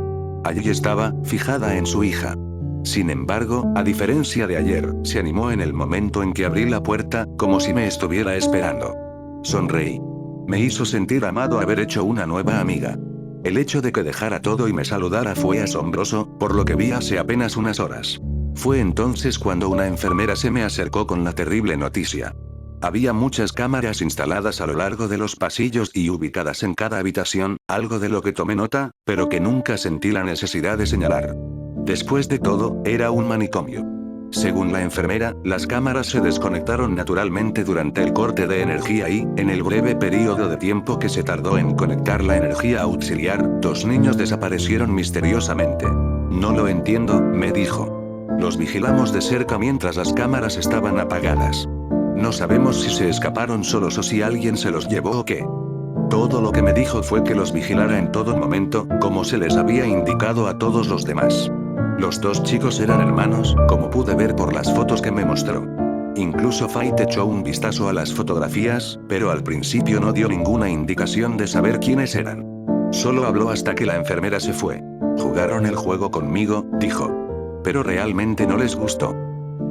Allí estaba, fijada en su hija. Sin embargo, a diferencia de ayer, se animó en el momento en que abrí la puerta, como si me estuviera esperando. Sonreí. Me hizo sentir amado haber hecho una nueva amiga. El hecho de que dejara todo y me saludara fue asombroso, por lo que vi hace apenas unas horas. Fue entonces cuando una enfermera se me acercó con la terrible noticia. Había muchas cámaras instaladas a lo largo de los pasillos y ubicadas en cada habitación, algo de lo que tomé nota, pero que nunca sentí la necesidad de señalar. Después de todo, era un manicomio. Según la enfermera, las cámaras se desconectaron naturalmente durante el corte de energía y, en el breve periodo de tiempo que se tardó en conectar la energía auxiliar, 2 niños desaparecieron misteriosamente. No lo entiendo, me dijo. Los vigilamos de cerca mientras las cámaras estaban apagadas. No sabemos si se escaparon solos o si alguien se los llevó o qué. Todo lo que me dijo fue que los vigilara en todo momento, como se les había indicado a todos los demás. Los 2 chicos eran hermanos, como pude ver por las fotos que me mostró. Incluso Fight echó un vistazo a las fotografías, pero al principio no dio ninguna indicación de saber quiénes eran. Solo habló hasta que la enfermera se fue. Jugaron el juego conmigo, dijo. Pero realmente no les gustó.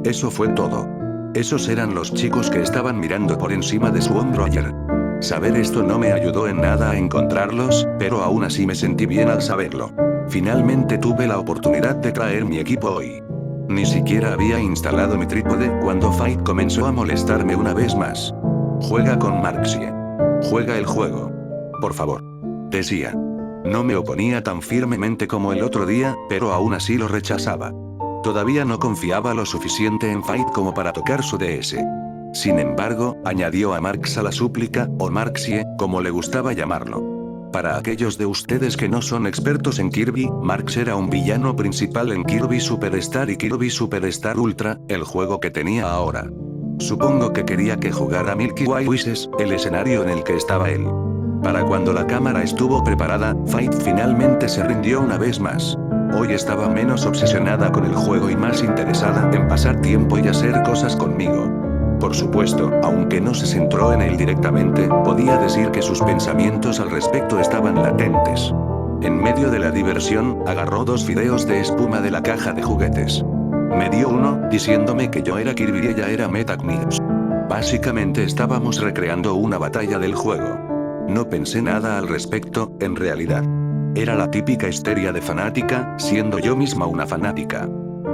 Eso fue todo. Esos eran los chicos que estaban mirando por encima de su hombro ayer. Saber esto no me ayudó en nada a encontrarlos, pero aún así me sentí bien al saberlo. Finalmente tuve la oportunidad de traer mi equipo hoy. Ni siquiera había instalado mi trípode cuando Fight comenzó a molestarme una vez más. Juega con Marxie. Juega el juego. Por favor. Decía. No me oponía tan firmemente como el otro día, pero aún así lo rechazaba. Todavía no confiaba lo suficiente en Fight como para tocar su DS. Sin embargo, añadió a Marx a la súplica, o Marxie, como le gustaba llamarlo. Para aquellos de ustedes que no son expertos en Kirby, Marx era un villano principal en Kirby Superstar y Kirby Superstar Ultra, el juego que tenía ahora. Supongo que quería que jugara Milky Way Wishes, el escenario en el que estaba él. Para cuando la cámara estuvo preparada, Fight finalmente se rindió una vez más. Hoy estaba menos obsesionada con el juego y más interesada en pasar tiempo y hacer cosas conmigo. Por supuesto, aunque no se centró en él directamente, podía decir que sus pensamientos al respecto estaban latentes. En medio de la diversión, agarró 2 fideos de espuma de la caja de juguetes. Me dio uno, diciéndome que yo era Kirby y ella era Metacrips. Básicamente estábamos recreando una batalla del juego. No pensé nada al respecto, en realidad. Era la típica histeria de fanática, siendo yo misma una fanática.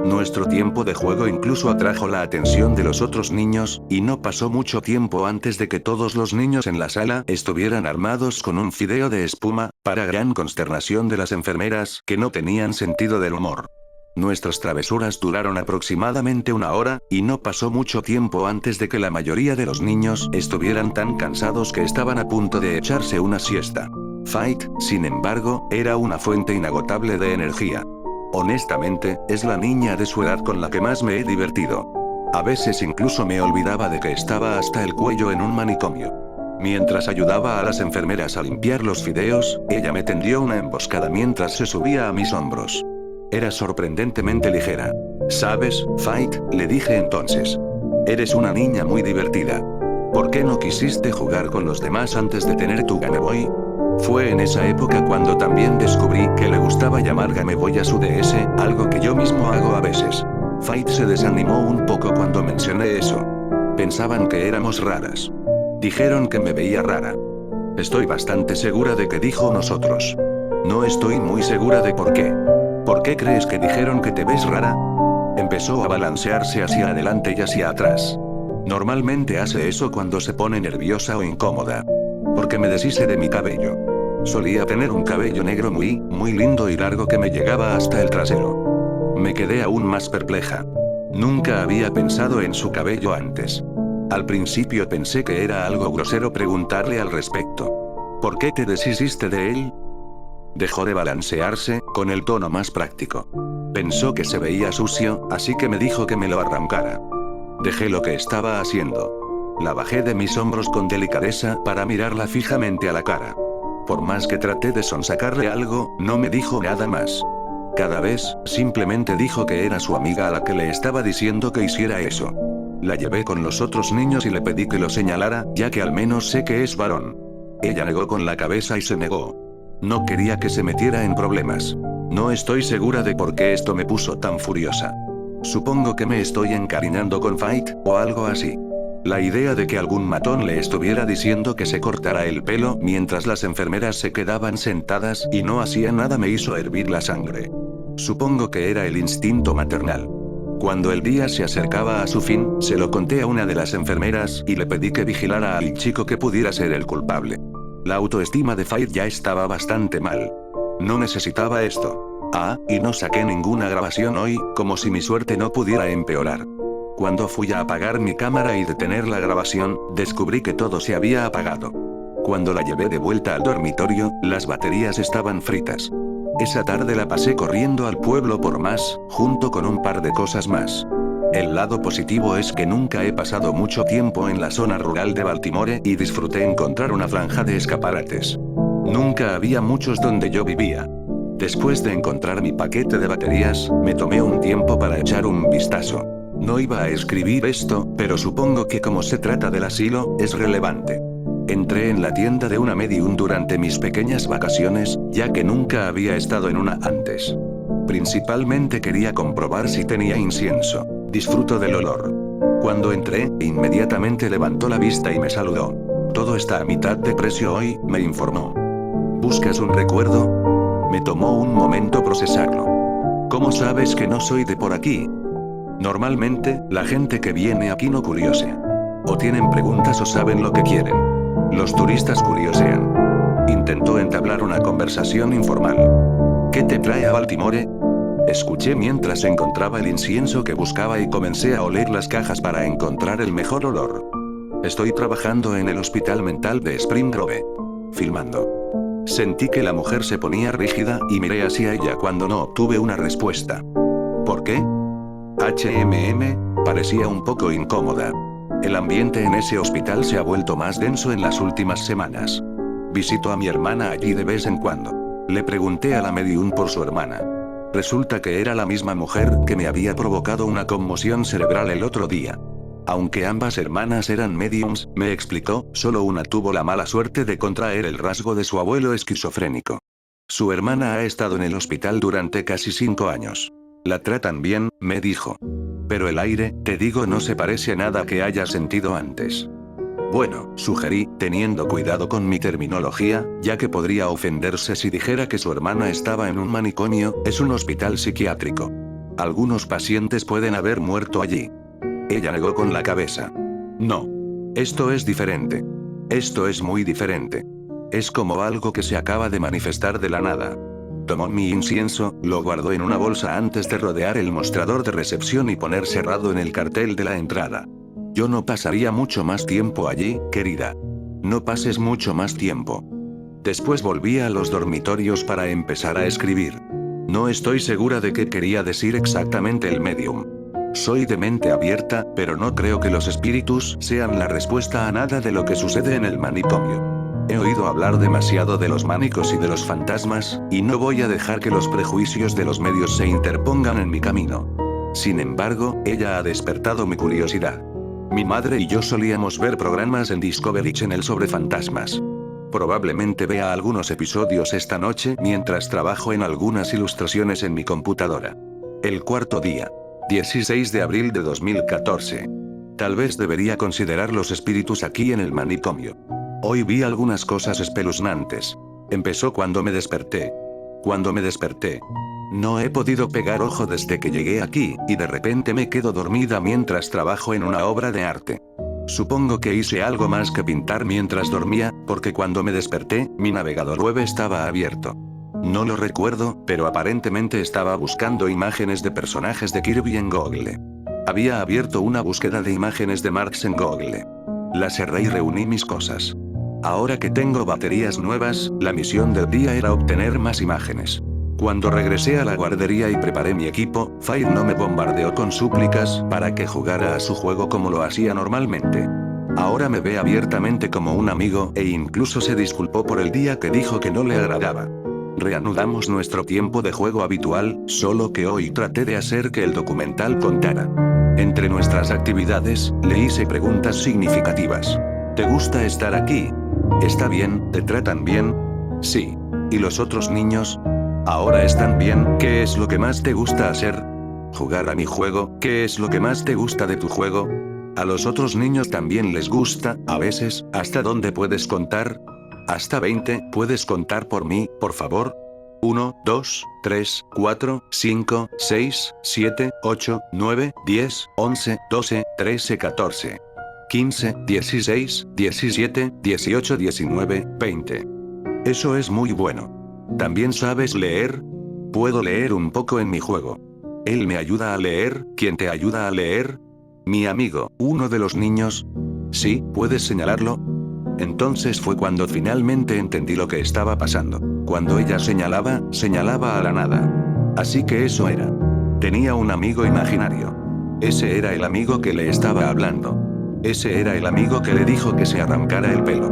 Nuestro tiempo de juego incluso atrajo la atención de los otros niños, y no pasó mucho tiempo antes de que todos los niños en la sala estuvieran armados con un fideo de espuma, para gran consternación de las enfermeras que no tenían sentido del humor. Nuestras travesuras duraron aproximadamente 1 hora, y no pasó mucho tiempo antes de que la mayoría de los niños estuvieran tan cansados que estaban a punto de echarse una siesta. Fight, sin embargo, era una fuente inagotable de energía. Honestamente, es la niña de su edad con la que más me he divertido. A veces incluso me olvidaba de que estaba hasta el cuello en un manicomio. Mientras ayudaba a las enfermeras a limpiar los fideos, ella me tendió una emboscada mientras se subía a mis hombros. Era sorprendentemente ligera. ¿Sabes, Fight?, le dije entonces. Eres una niña muy divertida. ¿Por qué no quisiste jugar con los demás antes de tener tu Game Boy? Fue en esa época cuando también descubrí que le gustaba llamar Game Boy a su DS, algo que yo mismo hago a veces. Fight se desanimó un poco cuando mencioné eso. Pensaban que éramos raras. Dijeron que me veía rara. Estoy bastante segura de que dijo nosotros. No estoy muy segura de por qué. ¿Por qué crees que dijeron que te ves rara? Empezó a balancearse hacia adelante y hacia atrás. Normalmente hace eso cuando se pone nerviosa o incómoda. Porque me deshice de mi cabello. Solía tener un cabello negro muy lindo y largo que me llegaba hasta el trasero. Me quedé aún más perpleja. Nunca había pensado en su cabello antes. Al principio pensé que era algo grosero preguntarle al respecto. ¿Por qué te deshiciste de él? Dejó de balancearse, con el tono más práctico. Pensó que se veía sucio, así que me dijo que me lo arrancara. Dejé lo que estaba haciendo. La bajé de mis hombros con delicadeza para mirarla fijamente a la cara. Por más que traté de sonsacarle algo, no me dijo nada más. Cada vez, simplemente dijo que era su amiga a la que le estaba diciendo que hiciera eso. La llevé con los otros niños y le pedí que lo señalara, ya que al menos sé que es varón. Ella negó con la cabeza y se negó. No quería que se metiera en problemas. No estoy segura de por qué esto me puso tan furiosa. Supongo que me estoy encariñando con Fight, o algo así. La idea de que algún matón le estuviera diciendo que se cortara el pelo mientras las enfermeras se quedaban sentadas y no hacían nada me hizo hervir la sangre. Supongo que era el instinto maternal. Cuando el día se acercaba a su fin, se lo conté a una de las enfermeras y le pedí que vigilara al chico que pudiera ser el culpable. La autoestima de Fight ya estaba bastante mal. No necesitaba esto. Y no saqué ninguna grabación hoy, como si mi suerte no pudiera empeorar. Cuando fui a apagar mi cámara y detener la grabación, descubrí que todo se había apagado. Cuando la llevé de vuelta al dormitorio, las baterías estaban fritas. Esa tarde la pasé corriendo al pueblo por más, junto con un par de cosas más. El lado positivo es que nunca he pasado mucho tiempo en la zona rural de Baltimore y disfruté encontrar una franja de escaparates. Nunca había muchos donde yo vivía. Después de encontrar mi paquete de baterías, me tomé un tiempo para echar un vistazo. No iba a escribir esto, pero supongo que como se trata del asilo, es relevante. Entré en la tienda de una medium durante mis pequeñas vacaciones, ya que nunca había estado en una antes. Principalmente quería comprobar si tenía incienso. Disfruto del olor. Cuando entré, inmediatamente levantó la vista y me saludó. Todo está a mitad de precio hoy, me informó. ¿Buscas un recuerdo? Me tomó un momento procesarlo. ¿Cómo sabes que no soy de por aquí? Normalmente, la gente que viene aquí no curiosea. O tienen preguntas o saben lo que quieren. Los turistas curiosean. Intentó entablar una conversación informal. ¿Qué te trae a Baltimore? Escuché mientras encontraba el incienso que buscaba y comencé a oler las cajas para encontrar el mejor olor. Estoy trabajando en el hospital mental de Spring Grove. Filmando. Sentí que la mujer se ponía rígida y miré hacia ella cuando no obtuve una respuesta. ¿Por qué? Parecía un poco incómoda. El ambiente en ese hospital se ha vuelto más denso en las últimas semanas. Visito a mi hermana allí de vez en cuando. Le pregunté a la medium por su hermana. Resulta que era la misma mujer que me había provocado una conmoción cerebral el otro día. Aunque ambas hermanas eran mediums, me explicó, solo una tuvo la mala suerte de contraer el rasgo de su abuelo esquizofrénico. Su hermana ha estado en el hospital durante casi 5 años. La tratan bien, me dijo. Pero el aire, te digo, no se parece a nada que haya sentido antes. Bueno, sugerí, teniendo cuidado con mi terminología, ya que podría ofenderse si dijera que su hermana estaba en un manicomio, es un hospital psiquiátrico. Algunos pacientes pueden haber muerto allí. Ella negó con la cabeza. No. Esto es diferente. Esto es muy diferente. Es como algo que se acaba de manifestar de la nada. Tomó mi incienso, lo guardó en una bolsa antes de rodear el mostrador de recepción y poner cerrado en el cartel de la entrada. Yo no pasaría mucho más tiempo allí, querida. No pases mucho más tiempo. Después volví a los dormitorios para empezar a escribir. No estoy segura de qué quería decir exactamente el medium. Soy de mente abierta, pero no creo que los espíritus sean la respuesta a nada de lo que sucede en el manicomio. He oído hablar demasiado de los mánicos y de los fantasmas, y no voy a dejar que los prejuicios de los medios se interpongan en mi camino. Sin embargo, ella ha despertado mi curiosidad. Mi madre y yo solíamos ver programas en Discovery Channel sobre fantasmas. Probablemente vea algunos episodios esta noche mientras trabajo en algunas ilustraciones en mi computadora. El cuarto día. 16 de abril de 2014. Tal vez debería considerar los espíritus aquí en el manicomio. Hoy vi algunas cosas espeluznantes. Empezó cuando me desperté. Cuando me desperté. No he podido pegar ojo desde que llegué aquí, y de repente me quedo dormida mientras trabajo en una obra de arte. Supongo que hice algo más que pintar mientras dormía, porque cuando me desperté, mi navegador web estaba abierto. No lo recuerdo, pero aparentemente estaba buscando imágenes de personajes de Kirby en Google. Había abierto una búsqueda de imágenes de Marx en Google. La cerré y reuní mis cosas. Ahora que tengo baterías nuevas, la misión del día era obtener más imágenes. Cuando regresé a la guardería y preparé mi equipo, Fire no me bombardeó con súplicas para que jugara a su juego como lo hacía normalmente. Ahora me ve abiertamente como un amigo e incluso se disculpó por el día que dijo que no le agradaba. Reanudamos nuestro tiempo de juego habitual, solo que hoy traté de hacer que el documental contara. Entre nuestras actividades, le hice preguntas significativas. ¿Te gusta estar aquí? ¿Está bien? ¿Te tratan bien? Sí. ¿Y los otros niños? ¿Ahora están bien? ¿Qué es lo que más te gusta hacer? ¿Jugar a mi juego? ¿Qué es lo que más te gusta de tu juego? ¿A los otros niños también les gusta, a veces? ¿Hasta dónde puedes contar? Hasta 20, ¿puedes contar por mí, por favor? 1, 2, 3, 4, 5, 6, 7, 8, 9, 10, 11, 12, 13, 14, 15, 16, 17, 18, 19, 20. Eso es muy bueno. ¿También sabes leer? Puedo leer un poco en mi juego. ¿Él me ayuda a leer? ¿Quién te ayuda a leer? Mi amigo, uno de los niños. Sí, ¿puedes señalarlo? Entonces fue cuando finalmente entendí lo que estaba pasando. Cuando ella señalaba, señalaba a la nada. Así que eso era. Tenía un amigo imaginario. Ese era el amigo que le estaba hablando. Ese era el amigo que le dijo que se arrancara el pelo.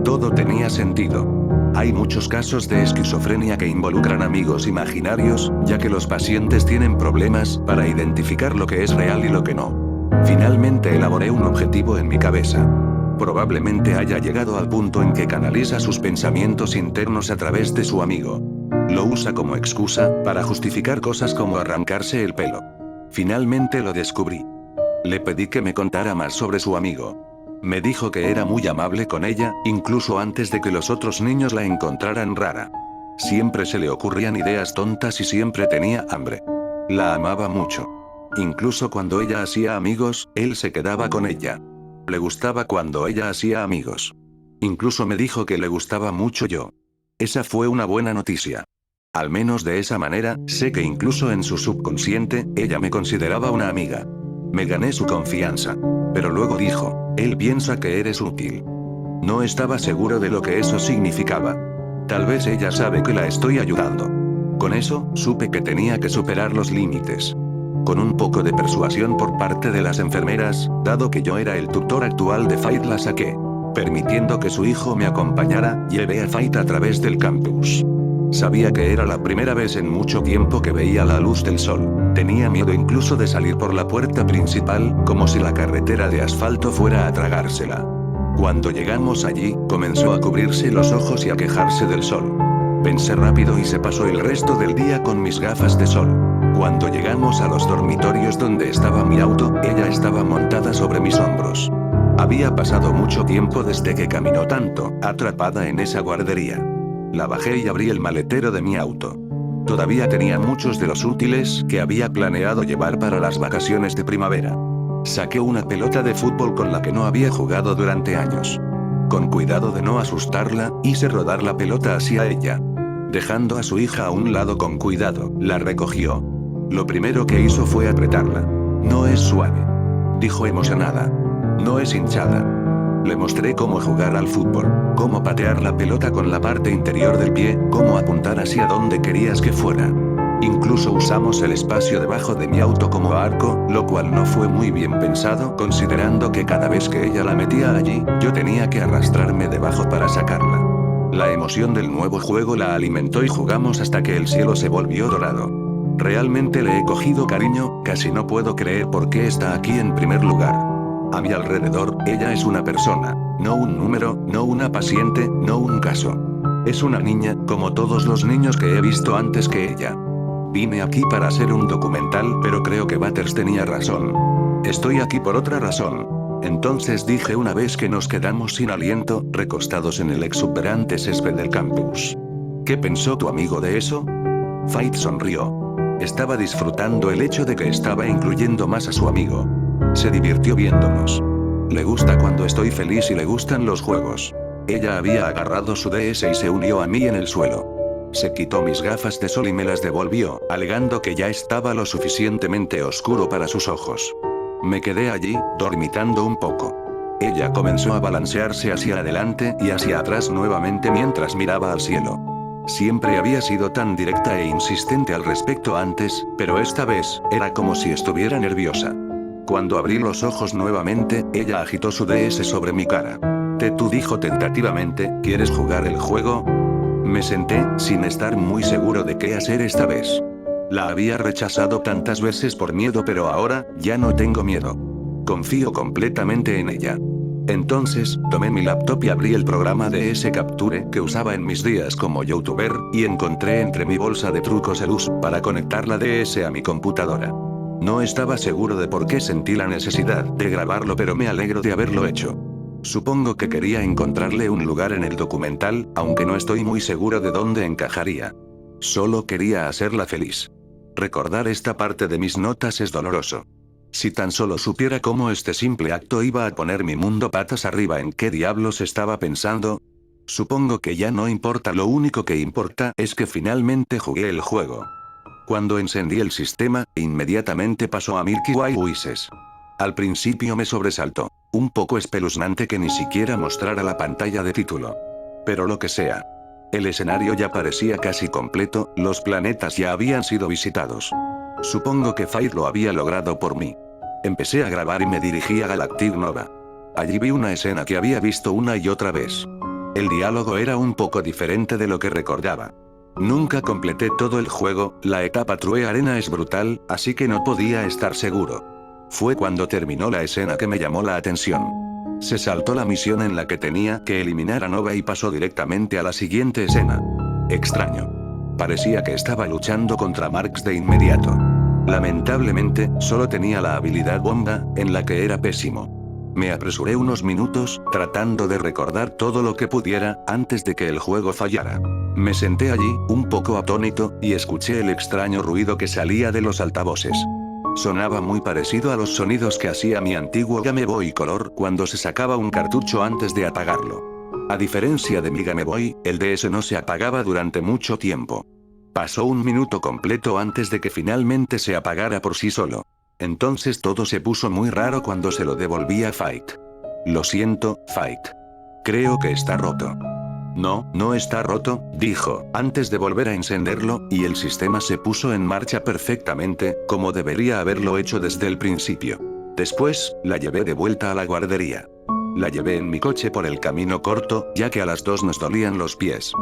Todo tenía sentido. Hay muchos casos de esquizofrenia que involucran amigos imaginarios, ya que los pacientes tienen problemas para identificar lo que es real y lo que no. Finalmente elaboré un objetivo en mi cabeza. Probablemente haya llegado al punto en que canaliza sus pensamientos internos a través de su amigo. Lo usa como excusa, para justificar cosas como arrancarse el pelo. Finalmente lo descubrí. Le pedí que me contara más sobre su amigo. Me dijo que era muy amable con ella, incluso antes de que los otros niños la encontraran rara. Siempre se le ocurrían ideas tontas y siempre tenía hambre. La amaba mucho. Incluso cuando ella hacía amigos, él se quedaba con ella. Le gustaba cuando ella hacía amigos. Incluso me dijo que le gustaba mucho yo. Esa fue una buena noticia. Al menos de esa manera, sé que incluso en su subconsciente, ella me consideraba una amiga. Me gané su confianza. Pero luego dijo, él piensa que eres útil. No estaba seguro de lo que eso significaba. Tal vez ella sabe que la estoy ayudando. Con eso, supe que tenía que superar los límites. Con un poco de persuasión por parte de las enfermeras, dado que yo era el tutor actual de Fight, la saqué. Permitiendo que su hijo me acompañara, llevé a Fight a través del campus. Sabía que era la primera vez en mucho tiempo que veía la luz del sol. Tenía miedo incluso de salir por la puerta principal, como si la carretera de asfalto fuera a tragársela. Cuando llegamos allí, comenzó a cubrirse los ojos y a quejarse del sol. Pensé rápido y se pasó el resto del día con mis gafas de sol. Cuando llegamos a los dormitorios donde estaba mi auto, ella estaba montada sobre mis hombros. Había pasado mucho tiempo desde que caminó tanto, atrapada en esa guardería. La bajé y abrí el maletero de mi auto. Todavía tenía muchos de los útiles que había planeado llevar para las vacaciones de primavera. Saqué una pelota de fútbol con la que no había jugado durante años. Con cuidado de no asustarla, hice rodar la pelota hacia ella. Dejando a su hija a un lado con cuidado, la recogió. Lo primero que hizo fue apretarla. No es suave, dijo emocionada. No es hinchada. Le mostré cómo jugar al fútbol, cómo patear la pelota con la parte interior del pie, cómo apuntar hacia donde querías que fuera. Incluso usamos el espacio debajo de mi auto como arco, lo cual no fue muy bien pensado considerando que cada vez que ella la metía allí, yo tenía que arrastrarme debajo para sacarla. La emoción del nuevo juego la alimentó y jugamos hasta que el cielo se volvió dorado. Realmente le he cogido cariño, casi no puedo creer por qué está aquí en primer lugar. A mi alrededor, ella es una persona, no un número, no una paciente, no un caso. Es una niña, como todos los niños que he visto antes que ella. Vine aquí para hacer un documental, pero creo que Butters tenía razón. Estoy aquí por otra razón. Entonces dije una vez que nos quedamos sin aliento, recostados en el exuberante césped del campus. ¿Qué pensó tu amigo de eso? Fight sonrió. Estaba disfrutando el hecho de que estaba incluyendo más a su amigo. Se divirtió viéndonos. Le gusta cuando estoy feliz y le gustan los juegos. Ella había agarrado su DS y se unió a mí en el suelo. Se quitó mis gafas de sol y me las devolvió, alegando que ya estaba lo suficientemente oscuro para sus ojos. Me quedé allí, dormitando un poco. Ella comenzó a balancearse hacia adelante y hacia atrás nuevamente mientras miraba al cielo. Siempre había sido tan directa e insistente al respecto antes, pero esta vez, era como si estuviera nerviosa. Cuando abrí los ojos nuevamente, ella agitó su DS sobre mi cara. Tú dijo tentativamente, ¿quieres jugar el juego? Me senté, sin estar muy seguro de qué hacer esta vez. La había rechazado tantas veces por miedo, pero ahora, ya no tengo miedo. Confío completamente en ella. Entonces, tomé mi laptop y abrí el programa DS Capture que usaba en mis días como youtuber, y encontré entre mi bolsa de trucos el US para conectar la DS a mi computadora. No estaba seguro de por qué sentí la necesidad de grabarlo, pero me alegro de haberlo hecho. Supongo que quería encontrarle un lugar en el documental, aunque no estoy muy seguro de dónde encajaría. Solo quería hacerla feliz. Recordar esta parte de mis notas es doloroso. Si tan solo supiera cómo este simple acto iba a poner mi mundo patas arriba, ¿en qué diablos estaba pensando? Supongo que ya no importa, lo único que importa es que finalmente jugué el juego. Cuando encendí el sistema, inmediatamente pasó a Milky Way Voices. Al principio me sobresaltó. Un poco espeluznante que ni siquiera mostrara la pantalla de título. Pero lo que sea. El escenario ya parecía casi completo, los planetas ya habían sido visitados. Supongo que Fight lo había logrado por mí. Empecé a grabar y me dirigí a Galactic Nova. Allí vi una escena que había visto una y otra vez. El diálogo era un poco diferente de lo que recordaba. Nunca completé todo el juego, la etapa True Arena es brutal, así que no podía estar seguro. Fue cuando terminó la escena que me llamó la atención. Se saltó la misión en la que tenía que eliminar a Nova y pasó directamente a la siguiente escena. Extraño. Parecía que estaba luchando contra Marx de inmediato. Lamentablemente, solo tenía la habilidad bomba, en la que era pésimo. Me apresuré unos minutos, tratando de recordar todo lo que pudiera, antes de que el juego fallara. Me senté allí, un poco atónito, y escuché el extraño ruido que salía de los altavoces. Sonaba muy parecido a los sonidos que hacía mi antiguo Game Boy Color cuando se sacaba un cartucho antes de apagarlo. A diferencia de mi Game Boy, el DS no se apagaba durante mucho tiempo. Pasó un minuto completo antes de que finalmente se apagara por sí solo. Entonces todo se puso muy raro cuando se lo devolví a Fight. Lo siento, Fight. Creo que está roto. No, no está roto, dijo, antes de volver a encenderlo, y el sistema se puso en marcha perfectamente, como debería haberlo hecho desde el principio. Después, la llevé de vuelta a la guardería. La llevé en mi coche por el camino corto, ya que a las dos nos dolían los pies.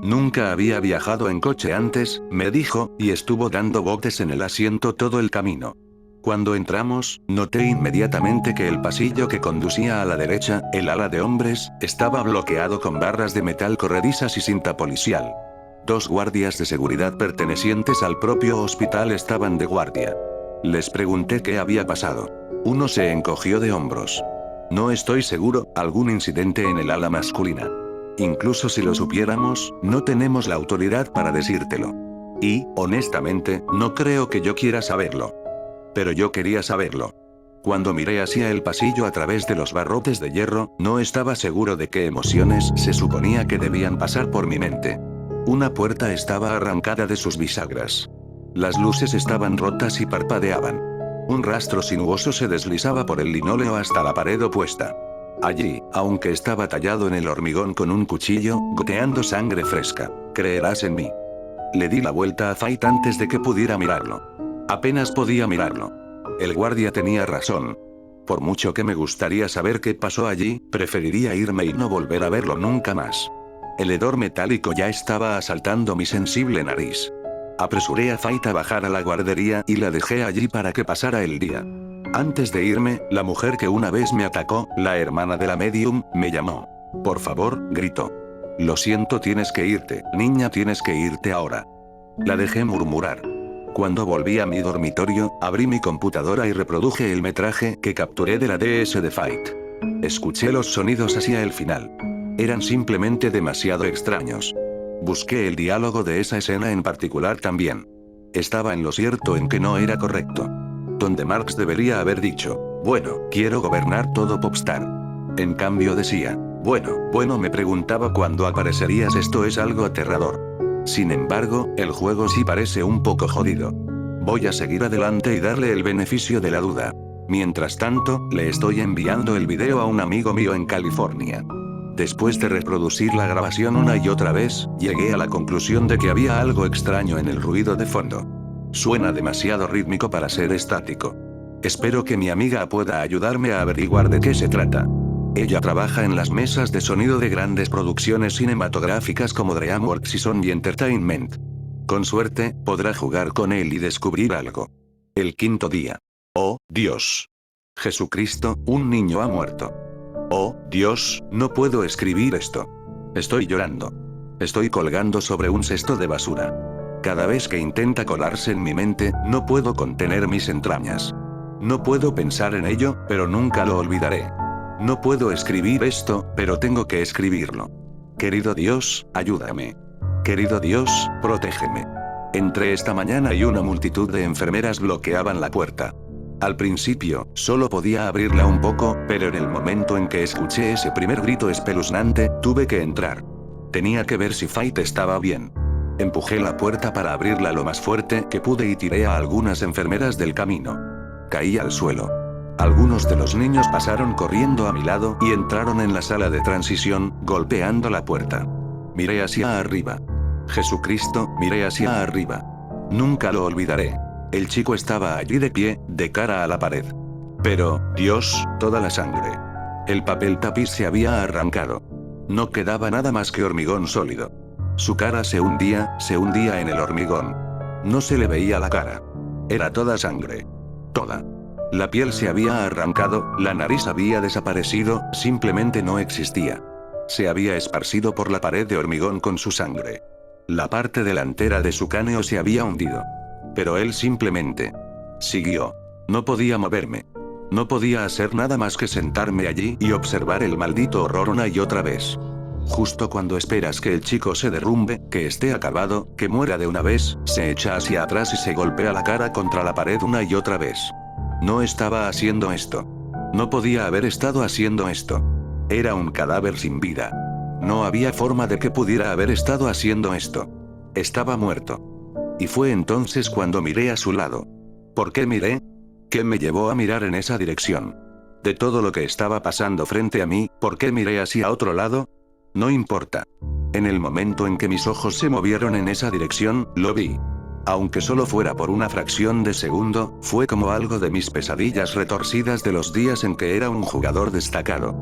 Nunca había viajado en coche antes, me dijo, y estuvo dando botes en el asiento todo el camino. Cuando entramos, noté inmediatamente que el pasillo que conducía a la derecha, el ala de hombres, estaba bloqueado con barras de metal corredizas y cinta policial. 2 guardias de seguridad pertenecientes al propio hospital estaban de guardia. Les pregunté qué había pasado. Uno se encogió de hombros. No estoy seguro, algún incidente en el ala masculina. Incluso si lo supiéramos, no tenemos la autoridad para decírtelo. Y, honestamente, no creo que yo quiera saberlo. Pero yo quería saberlo. Cuando miré hacia el pasillo a través de los barrotes de hierro, no estaba seguro de qué emociones se suponía que debían pasar por mi mente. Una puerta estaba arrancada de sus bisagras. Las luces estaban rotas y parpadeaban. Un rastro sinuoso se deslizaba por el linóleo hasta la pared opuesta. Allí, aunque estaba tallado en el hormigón con un cuchillo, goteando sangre fresca. ¿Creerás en mí? Le di la vuelta a Fight antes de que pudiera mirarlo. Apenas podía mirarlo. El guardia tenía razón. Por mucho que me gustaría saber qué pasó allí, preferiría irme y no volver a verlo nunca más. El hedor metálico ya estaba asaltando mi sensible nariz. Apresuré a Fight a bajar a la guardería y la dejé allí para que pasara el día. Antes de irme, la mujer que una vez me atacó, la hermana de la medium, me llamó. Por favor, gritó. Lo siento, tienes que irte, niña, tienes que irte ahora. La dejé murmurar. Cuando volví a mi dormitorio, abrí mi computadora y reproduje el metraje que capturé de la DS de Fight. Escuché los sonidos hacia el final. Eran simplemente demasiado extraños. Busqué el diálogo de esa escena en particular también. Estaba en lo cierto en que no era correcto. Donde Marx debería haber dicho, bueno, quiero gobernar todo Popstar. En cambio decía, bueno, me preguntaba cuándo aparecerías, esto es algo aterrador. Sin embargo, el juego sí parece un poco jodido. Voy a seguir adelante y darle el beneficio de la duda. Mientras tanto, le estoy enviando el video a un amigo mío en California. Después de reproducir la grabación una y otra vez, llegué a la conclusión de que había algo extraño en el ruido de fondo. Suena demasiado rítmico para ser estático. Espero que mi amiga pueda ayudarme a averiguar de qué se trata. Ella trabaja en las mesas de sonido de grandes producciones cinematográficas como DreamWorks y Sony Entertainment. Con suerte, podrá jugar con él y descubrir algo. El 5.º día. Oh, Dios. Jesucristo, un niño ha muerto. Oh, Dios, no puedo escribir esto. Estoy llorando. Estoy colgando sobre un cesto de basura. Cada vez que intenta colarse en mi mente, no puedo contener mis entrañas. No puedo pensar en ello, pero nunca lo olvidaré. No puedo escribir esto, pero tengo que escribirlo. Querido Dios, ayúdame. Querido Dios, protégeme. Entré esta mañana y una multitud de enfermeras bloqueaban la puerta. Al principio, solo podía abrirla un poco, pero en el momento en que escuché ese primer grito espeluznante, tuve que entrar. Tenía que ver si Fight estaba bien. Empujé la puerta para abrirla lo más fuerte que pude y tiré a algunas enfermeras del camino. Caí al suelo. Algunos de los niños pasaron corriendo a mi lado y entraron en la sala de transición, golpeando la puerta. Miré hacia arriba. Jesucristo, miré hacia arriba. Nunca lo olvidaré. El chico estaba allí de pie, de cara a la pared. Pero, Dios, toda la sangre. El papel tapiz se había arrancado. No quedaba nada más que hormigón sólido. Su cara se hundía en el hormigón. No se le veía la cara. Era toda sangre. Toda. La piel se había arrancado, la nariz había desaparecido, simplemente no existía. Se había esparcido por la pared de hormigón con su sangre. La parte delantera de su cráneo se había hundido. Pero él simplemente siguió. No podía moverme. No podía hacer nada más que sentarme allí y observar el maldito horror una y otra vez. Justo cuando esperas que el chico se derrumbe, que esté acabado, que muera de una vez, se echa hacia atrás y se golpea la cara contra la pared una y otra vez. No estaba haciendo esto. No podía haber estado haciendo esto. Era un cadáver sin vida. No había forma de que pudiera haber estado haciendo esto. Estaba muerto. Y fue entonces cuando miré a su lado. ¿Por qué miré? ¿Qué me llevó a mirar en esa dirección? De todo lo que estaba pasando frente a mí, ¿por qué miré hacia otro lado? No importa. En el momento en que mis ojos se movieron en esa dirección, lo vi. Aunque solo fuera por una fracción de segundo, fue como algo de mis pesadillas retorcidas de los días en que era un jugador destacado.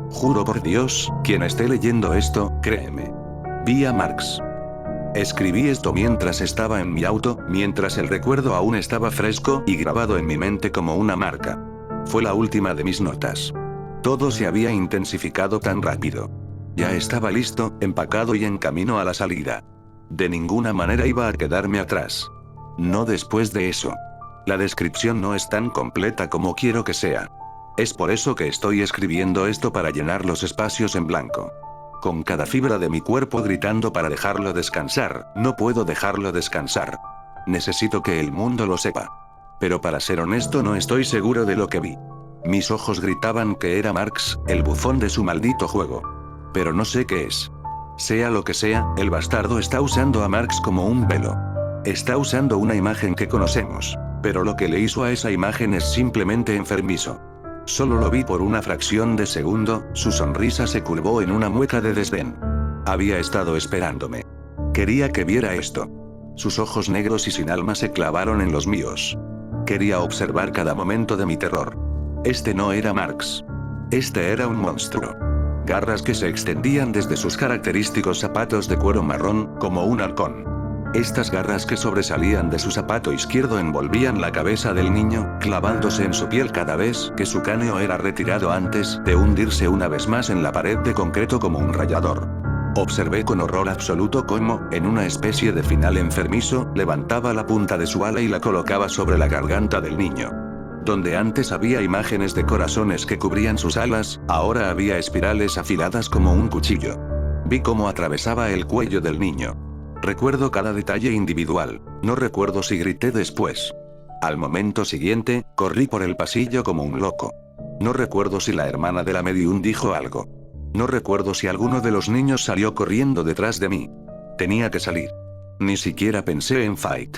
Juro por Dios, quien esté leyendo esto, créeme. Vi a Marx. Escribí esto mientras estaba en mi auto, mientras el recuerdo aún estaba fresco y grabado en mi mente como una marca. Fue la última de mis notas. Todo se había intensificado tan rápido. Ya estaba listo, empacado y en camino a la salida. De ninguna manera iba a quedarme atrás. No después de eso. La descripción no es tan completa como quiero que sea. Es por eso que estoy escribiendo esto, para llenar los espacios en blanco. Con cada fibra de mi cuerpo gritando para dejarlo descansar, no puedo dejarlo descansar. Necesito que el mundo lo sepa. Pero para ser honesto, no estoy seguro de lo que vi. Mis ojos gritaban que era Marx, el bufón de su maldito juego. Pero no sé qué es. Sea lo que sea, el bastardo está usando a Marx como un velo. Está usando una imagen que conocemos. Pero lo que le hizo a esa imagen es simplemente enfermizo. Solo lo vi por una fracción de segundo, su sonrisa se curvó en una mueca de desdén. Había estado esperándome. Quería que viera esto. Sus ojos negros y sin alma se clavaron en los míos. Quería observar cada momento de mi terror. Este no era Marx. Este era un monstruo. Garras que se extendían desde sus característicos zapatos de cuero marrón, como un halcón. Estas garras que sobresalían de su zapato izquierdo envolvían la cabeza del niño, clavándose en su piel cada vez que su cráneo era retirado antes de hundirse una vez más en la pared de concreto como un rallador. Observé con horror absoluto cómo, en una especie de final enfermizo, levantaba la punta de su ala y la colocaba sobre la garganta del niño. Donde antes había imágenes de corazones que cubrían sus alas, ahora había espirales afiladas como un cuchillo. Vi cómo atravesaba el cuello del niño. Recuerdo cada detalle individual, no recuerdo si grité después. Al momento siguiente, corrí por el pasillo como un loco. No recuerdo si la hermana de la medium dijo algo. No recuerdo si alguno de los niños salió corriendo detrás de mí. Tenía que salir. Ni siquiera pensé en Fight.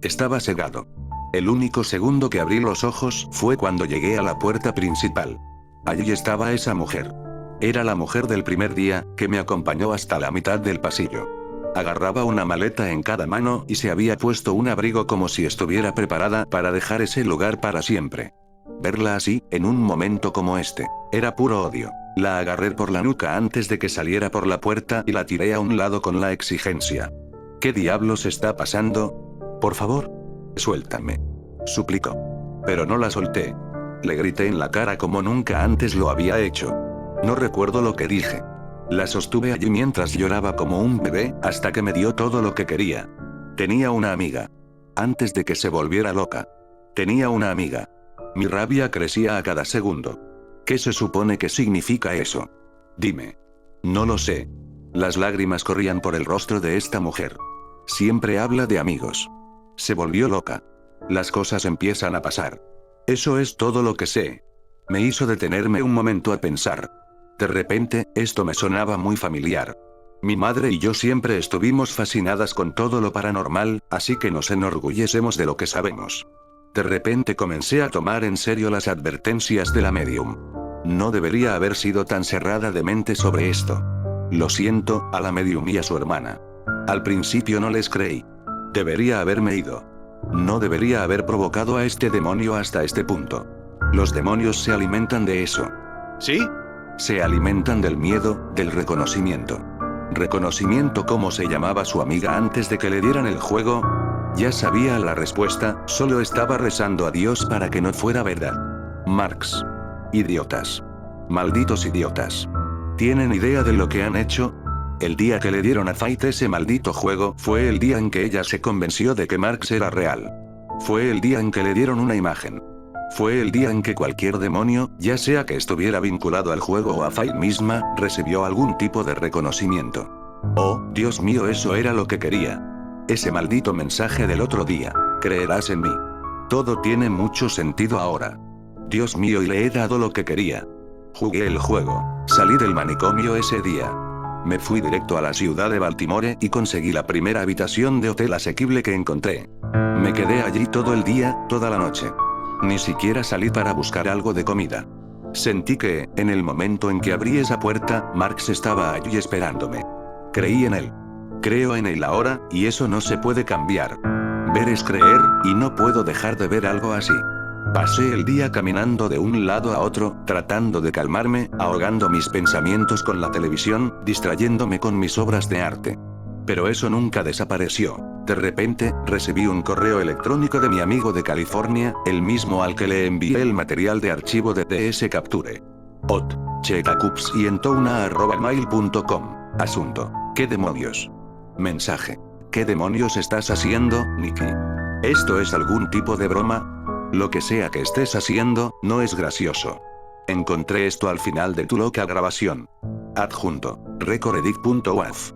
Estaba cegado. El único segundo que abrí los ojos fue cuando llegué a la puerta principal. Allí estaba esa mujer. Era la mujer del primer día, que me acompañó hasta la mitad del pasillo. Agarraba una maleta en cada mano y se había puesto un abrigo como si estuviera preparada para dejar ese lugar para siempre. Verla así, en un momento como este, era puro odio. La agarré por la nuca antes de que saliera por la puerta y la tiré a un lado con la exigencia. ¿Qué diablos está pasando? Por favor, suéltame. Suplicó. Pero no la solté. Le grité en la cara como nunca antes lo había hecho. No recuerdo lo que dije. La sostuve allí mientras lloraba como un bebé, hasta que me dio todo lo que quería. Tenía una amiga. Antes de que se volviera loca. Tenía una amiga. Mi rabia crecía a cada segundo. ¿Qué se supone que significa eso? Dime. No lo sé. Las lágrimas corrían por el rostro de esta mujer. Siempre habla de amigos. Se volvió loca. Las cosas empiezan a pasar. Eso es todo lo que sé. Me hizo detenerme un momento a pensar. De repente, esto me sonaba muy familiar. Mi madre y yo siempre estuvimos fascinadas con todo lo paranormal, así que nos enorgullecemos de lo que sabemos. De repente comencé a tomar en serio las advertencias de la medium. No debería haber sido tan cerrada de mente sobre esto. Lo siento, a la medium y a su hermana. Al principio no les creí. Debería haberme ido. No debería haber provocado a este demonio hasta este punto. Los demonios se alimentan de eso. ¿Sí? Se alimentan del miedo, del reconocimiento. ¿Reconocimiento cómo se llamaba su amiga antes de que le dieran el juego? Ya sabía la respuesta, solo estaba rezando a Dios para que no fuera verdad. Marx. Idiotas. Malditos idiotas. ¿Tienen idea de lo que han hecho? El día que le dieron a Fight ese maldito juego fue el día en que ella se convenció de que Marx era real. Fue el día en que le dieron una imagen. Fue el día en que cualquier demonio, ya sea que estuviera vinculado al juego o a Fight misma, recibió algún tipo de reconocimiento. Oh, Dios mío, eso era lo que quería. Ese maldito mensaje del otro día. Creerás en mí. Todo tiene mucho sentido ahora. Dios mío, y le he dado lo que quería. Jugué el juego. Salí del manicomio ese día. Me fui directo a la ciudad de Baltimore y conseguí la primera habitación de hotel asequible que encontré. Me quedé allí todo el día, toda la noche. Ni siquiera salí para buscar algo de comida. Sentí que, en el momento en que abrí esa puerta, Marx estaba allí esperándome. Creí en él. Creo en él ahora, y eso no se puede cambiar. Ver es creer, y no puedo dejar de ver algo así. Pasé el día caminando de un lado a otro, tratando de calmarme, ahogando mis pensamientos con la televisión, distrayéndome con mis obras de arte. Pero eso nunca desapareció. De repente, recibí un correo electrónico de mi amigo de California, el mismo al que le envié el material de archivo de DS Capture. @chetacups@mail.com. Asunto: ¿qué demonios? Mensaje: ¿qué demonios estás haciendo, Nicky? ¿Esto es algún tipo de broma? Lo que sea que estés haciendo, no es gracioso. Encontré esto al final de tu loca grabación. Adjunto: recordedict.waf.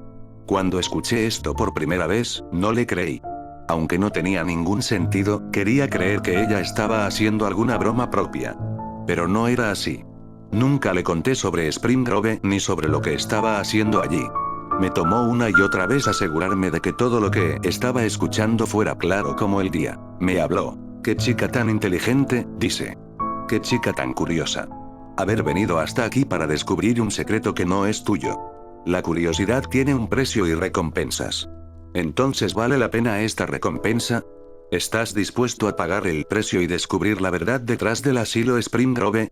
Cuando escuché esto por primera vez, no le creí. Aunque no tenía ningún sentido, quería creer que ella estaba haciendo alguna broma propia. Pero no era así. Nunca le conté sobre Spring Grove ni sobre lo que estaba haciendo allí. Me tomó una y otra vez asegurarme de que todo lo que estaba escuchando fuera claro como el día. Me habló. «Qué chica tan inteligente», dice. «Qué chica tan curiosa. Haber venido hasta aquí para descubrir un secreto que no es tuyo. La curiosidad tiene un precio y recompensas. Entonces, ¿vale la pena esta recompensa? ¿Estás dispuesto a pagar el precio y descubrir la verdad detrás del asilo Spring Grove?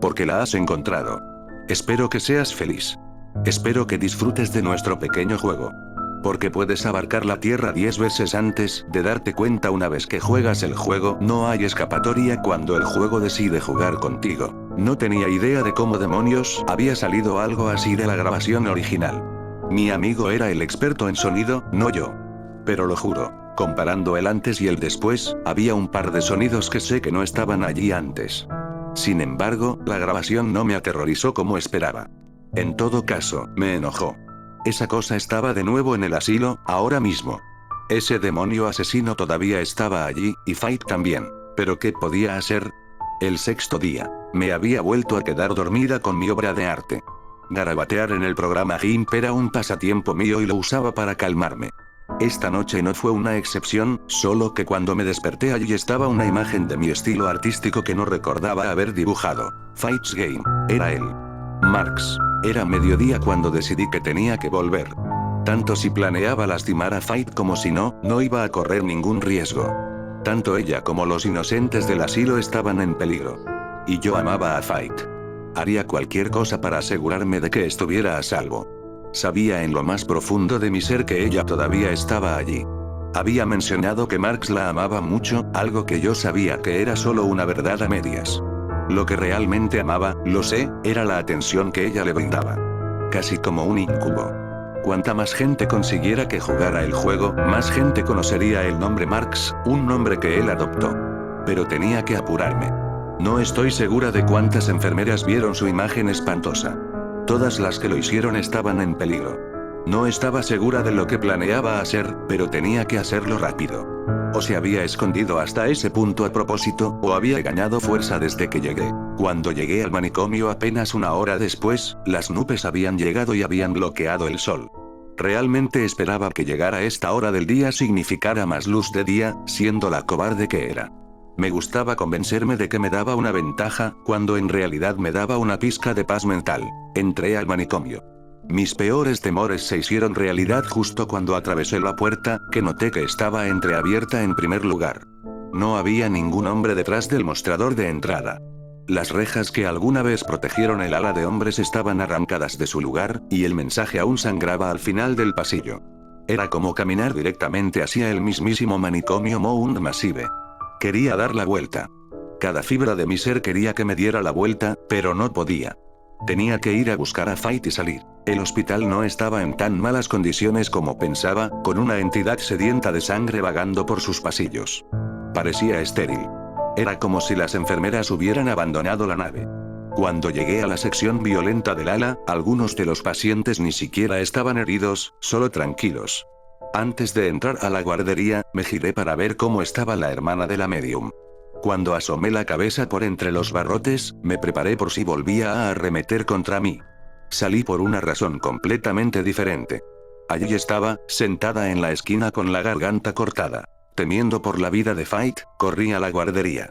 Porque la has encontrado. Espero que seas feliz. Espero que disfrutes de nuestro pequeño juego. Porque puedes abarcar la Tierra 10 veces antes de darte cuenta. Una vez que juegas el juego, no hay escapatoria cuando el juego decide jugar contigo. No tenía idea de cómo demonios había salido algo así de la grabación original. Mi amigo era el experto en sonido, no yo. Pero lo juro, comparando el antes y el después, había un par de sonidos que sé que no estaban allí antes. Sin embargo, la grabación no me aterrorizó como esperaba. En todo caso, me enojó. Esa cosa estaba de nuevo en el asilo, ahora mismo. Ese demonio asesino todavía estaba allí, y Fight también. ¿Pero qué podía hacer? El sexto día, me había vuelto a quedar dormida con mi obra de arte. Garabatear en el programa GIMP era un pasatiempo mío y lo usaba para calmarme. Esta noche no fue una excepción, solo que cuando me desperté allí estaba una imagen de mi estilo artístico que no recordaba haber dibujado. Fight's Game. Era él. Marx. Era mediodía cuando decidí que tenía que volver. Tanto si planeaba lastimar a Fight como si no, no iba a correr ningún riesgo. Tanto ella como los inocentes del asilo estaban en peligro. Y yo amaba a Fight. Haría cualquier cosa para asegurarme de que estuviera a salvo. Sabía en lo más profundo de mi ser que ella todavía estaba allí. Había mencionado que Marx la amaba mucho, algo que yo sabía que era solo una verdad a medias. Lo que realmente amaba, lo sé, era la atención que ella le brindaba. Casi como un incubo. Cuanta más gente consiguiera que jugara el juego, más gente conocería el nombre Marx, un nombre que él adoptó. Pero tenía que apurarme. No estoy segura de cuántas enfermeras vieron su imagen espantosa. Todas las que lo hicieron estaban en peligro. No estaba segura de lo que planeaba hacer, pero tenía que hacerlo rápido. O se había escondido hasta ese punto a propósito, o había ganado fuerza desde que llegué. Cuando llegué al manicomio apenas una hora después, las nubes habían llegado y habían bloqueado el sol. Realmente esperaba que llegar a esta hora del día significara más luz de día, siendo la cobarde que era. Me gustaba convencerme de que me daba una ventaja, cuando en realidad me daba una pizca de paz mental. Entré al manicomio. Mis peores temores se hicieron realidad justo cuando atravesé la puerta, que noté que estaba entreabierta en primer lugar. No había ningún hombre detrás del mostrador de entrada. Las rejas que alguna vez protegieron el ala de hombres estaban arrancadas de su lugar, y el mensaje aún sangraba al final del pasillo. Era como caminar directamente hacia el mismísimo manicomio Mount Massive. Quería dar la vuelta. Cada fibra de mi ser quería que me diera la vuelta, pero no podía. Tenía que ir a buscar a Fight y salir. El hospital no estaba en tan malas condiciones como pensaba, con una entidad sedienta de sangre vagando por sus pasillos. Parecía estéril. Era como si las enfermeras hubieran abandonado la nave. Cuando llegué a la sección violenta del ala, algunos de los pacientes ni siquiera estaban heridos, solo tranquilos. Antes de entrar a la guardería, me giré para ver cómo estaba la hermana de la medium. Cuando asomé la cabeza por entre los barrotes, me preparé por si volvía a arremeter contra mí. Salí por una razón completamente diferente. Allí estaba, sentada en la esquina con la garganta cortada. Temiendo por la vida de Fight, corrí a la guardería.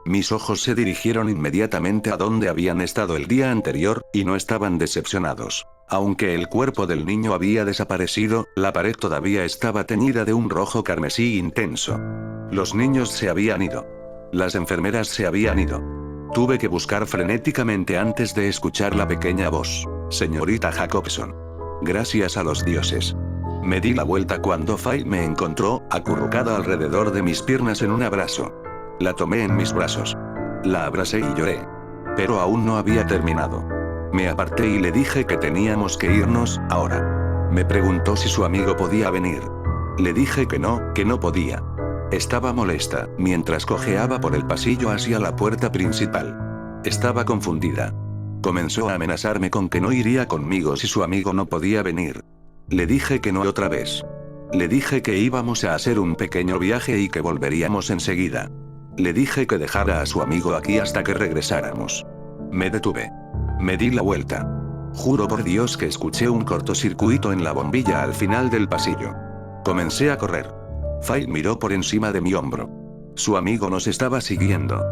Mis ojos se dirigieron inmediatamente a donde habían estado el día anterior, y no estaban decepcionados. Aunque el cuerpo del niño había desaparecido, la pared todavía estaba teñida de un rojo carmesí intenso. Los niños se habían ido. Las enfermeras se habían ido. Tuve que buscar frenéticamente antes de escuchar la pequeña voz. Señorita Jacobson. Gracias a los dioses. Me di la vuelta cuando Fight me encontró, acurrucada alrededor de mis piernas en un abrazo. La tomé en mis brazos. La abracé y lloré. Pero aún no había terminado. Me aparté y le dije que teníamos que irnos, ahora. Me preguntó si su amigo podía venir. Le dije que no podía. Estaba molesta, mientras cojeaba por el pasillo hacia la puerta principal. Estaba confundida. Comenzó a amenazarme con que no iría conmigo si su amigo no podía venir. Le dije que no otra vez. Le dije que íbamos a hacer un pequeño viaje y que volveríamos enseguida. Le dije que dejara a su amigo aquí hasta que regresáramos. Me detuve. Me di la vuelta. Juro por Dios que escuché un cortocircuito en la bombilla al final del pasillo. Comencé a correr. Fight miró por encima de mi hombro. Su amigo nos estaba siguiendo.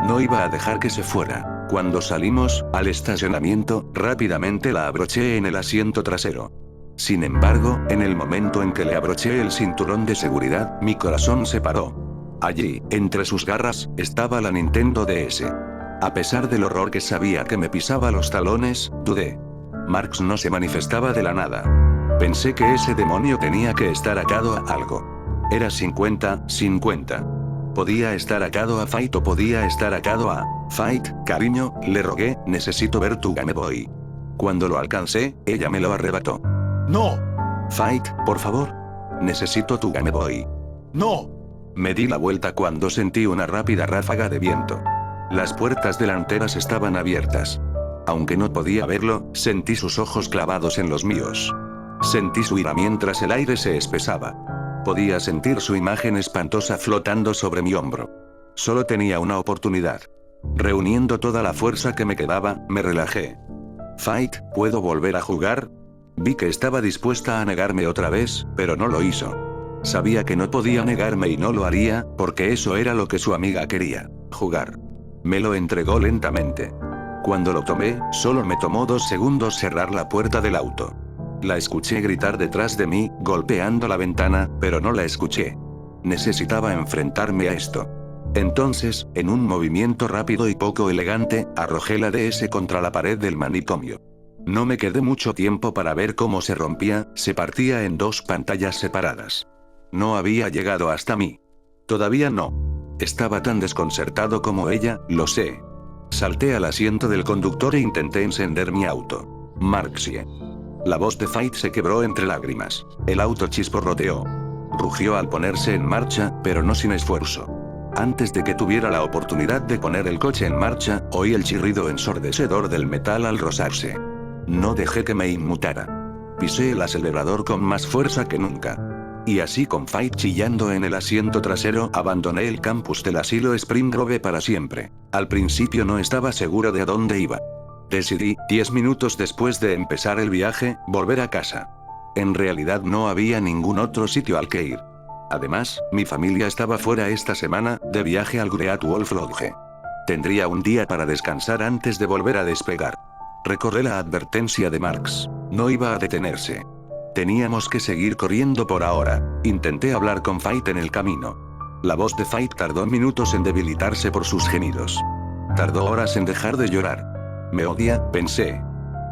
No iba a dejar que se fuera. Cuando salimos al estacionamiento, rápidamente la abroché en el asiento trasero. Sin embargo, en el momento en que le abroché el cinturón de seguridad, mi corazón se paró. Allí, entre sus garras, estaba la Nintendo DS. A pesar del horror que sabía que me pisaba los talones, dudé. Marx no se manifestaba de la nada. Pensé que ese demonio tenía que estar atado a algo. Era 50-50. Podía estar atado a Fight o podía estar atado a... Fight, cariño, le rogué, necesito ver tu Game Boy. Cuando lo alcancé, ella me lo arrebató. ¡No! Fight, por favor. Necesito tu Game Boy. ¡No! Me di la vuelta cuando sentí una rápida ráfaga de viento. Las puertas delanteras estaban abiertas. Aunque no podía verlo, sentí sus ojos clavados en los míos. Sentí su ira mientras el aire se espesaba. Podía sentir su imagen espantosa flotando sobre mi hombro. Solo tenía una oportunidad. Reuniendo toda la fuerza que me quedaba, me relajé. Fight, ¿puedo volver a jugar? Vi que estaba dispuesta a negarme otra vez, pero no lo hizo. Sabía que no podía negarme y no lo haría, porque eso era lo que su amiga quería, jugar. Me lo entregó lentamente. Cuando lo tomé, solo me tomó 2 segundos cerrar la puerta del auto. La escuché gritar detrás de mí, golpeando la ventana, pero no la escuché. Necesitaba enfrentarme a esto. Entonces, en un movimiento rápido y poco elegante, arrojé la DS contra la pared del manicomio. No me quedé mucho tiempo para ver cómo se rompía, se partía en 2 pantallas separadas. No había llegado hasta mí. Todavía no. Estaba tan desconcertado como ella, lo sé. Salté al asiento del conductor e intenté encender mi auto. Marxie. La voz de Fight se quebró entre lágrimas. El auto chisporroteó. Rugió al ponerse en marcha, pero no sin esfuerzo. Antes de que tuviera la oportunidad de poner el coche en marcha, oí el chirrido ensordecedor del metal al rozarse. No dejé que me inmutara. Pisé el acelerador con más fuerza que nunca. Y así, con Fight chillando en el asiento trasero, abandoné el campus del asilo Spring Grove para siempre. Al principio no estaba seguro de a dónde iba. Decidí, 10 minutos después de empezar el viaje, volver a casa. En realidad no había ningún otro sitio al que ir. Además, mi familia estaba fuera esta semana, de viaje al Great Wolf Lodge. Tendría un día para descansar antes de volver a despegar. Recordé la advertencia de Marx. No iba a detenerse. Teníamos que seguir corriendo por ahora. Intenté hablar con Fight en el camino. La voz de Fight tardó minutos en debilitarse por sus gemidos. Tardó horas en dejar de llorar. Me odia, pensé.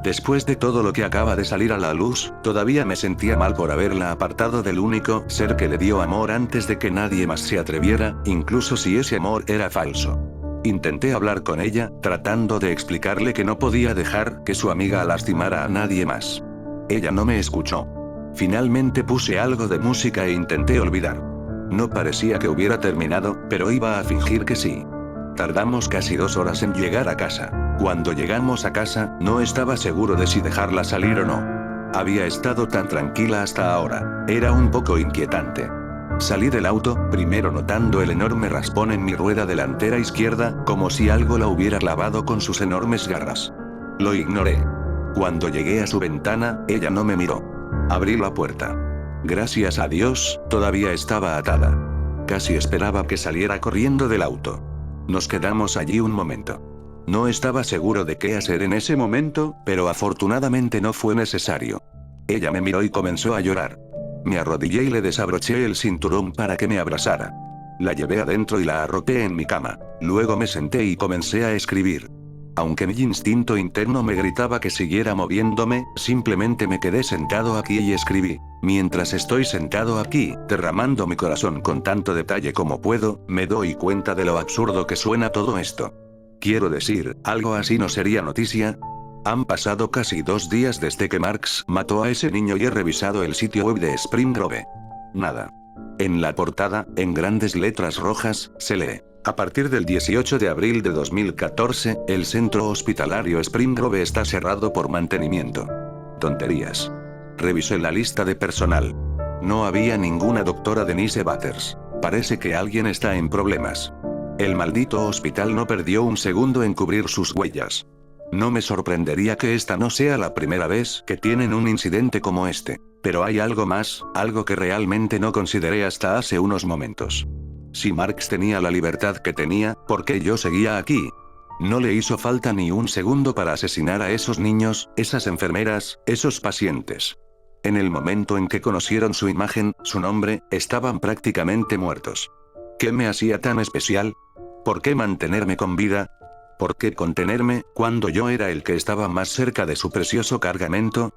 Después de todo lo que acaba de salir a la luz, todavía me sentía mal por haberla apartado del único ser que le dio amor antes de que nadie más se atreviera, incluso si ese amor era falso. Intenté hablar con ella, tratando de explicarle que no podía dejar que su amiga lastimara a nadie más. Ella no me escuchó. Finalmente puse algo de música e intenté olvidar. No parecía que hubiera terminado, pero iba a fingir que sí. Tardamos casi 2 horas en llegar a casa. Cuando llegamos a casa, no estaba seguro de si dejarla salir o no. Había estado tan tranquila hasta ahora. Era un poco inquietante. Salí del auto, primero notando el enorme raspón en mi rueda delantera izquierda, como si algo la hubiera clavado con sus enormes garras. Lo ignoré. Cuando llegué a su ventana, ella no me miró. Abrí la puerta. Gracias a Dios, todavía estaba atada. Casi esperaba que saliera corriendo del auto. Nos quedamos allí un momento. No estaba seguro de qué hacer en ese momento, pero afortunadamente no fue necesario. Ella me miró y comenzó a llorar. Me arrodillé y le desabroché el cinturón para que me abrazara. La llevé adentro y la arropé en mi cama. Luego me senté y comencé a escribir. Aunque mi instinto interno me gritaba que siguiera moviéndome, simplemente me quedé sentado aquí y escribí. Mientras estoy sentado aquí, derramando mi corazón con tanto detalle como puedo, me doy cuenta de lo absurdo que suena todo esto. Quiero decir, ¿algo así no sería noticia? Han pasado casi 2 días desde que Marks mató a ese niño y he revisado el sitio web de Spring Grove. Nada. En la portada, en grandes letras rojas, se lee: a partir del 18 de abril de 2014, el centro hospitalario Spring Grove está cerrado por mantenimiento. Tonterías. Revisé la lista de personal. No había ninguna doctora Denise Butters. Parece que alguien está en problemas. El maldito hospital no perdió un segundo en cubrir sus huellas. No me sorprendería que esta no sea la primera vez que tienen un incidente como este. Pero hay algo más, algo que realmente no consideré hasta hace unos momentos. Si Marks tenía la libertad que tenía, ¿por qué yo seguía aquí? No le hizo falta ni un segundo para asesinar a esos niños, esas enfermeras, esos pacientes. En el momento en que conocieron su imagen, su nombre, estaban prácticamente muertos. ¿Qué me hacía tan especial? ¿Por qué mantenerme con vida? ¿Por qué contenerme, cuando yo era el que estaba más cerca de su precioso cargamento?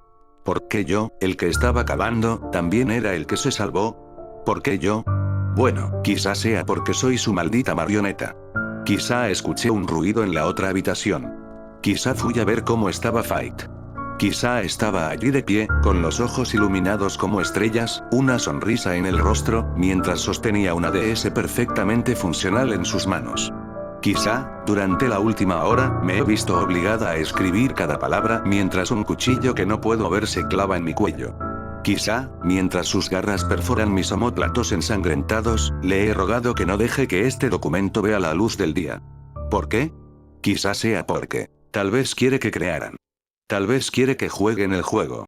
¿Por qué yo, el que estaba cavando, también era el que se salvó? ¿Por qué yo? Bueno, quizá sea porque soy su maldita marioneta. Quizá escuché un ruido en la otra habitación. Quizá fui a ver cómo estaba Fight. Quizá estaba allí de pie, con los ojos iluminados como estrellas, una sonrisa en el rostro, mientras sostenía una DS perfectamente funcional en sus manos. Quizá, durante la última hora, me he visto obligada a escribir cada palabra mientras un cuchillo que no puedo ver se clava en mi cuello. Quizá, mientras sus garras perforan mis omóplatos ensangrentados, le he rogado que no deje que este documento vea la luz del día. ¿Por qué? Quizá sea porque, tal vez quiere que crearan. Tal vez quiere que jueguen el juego.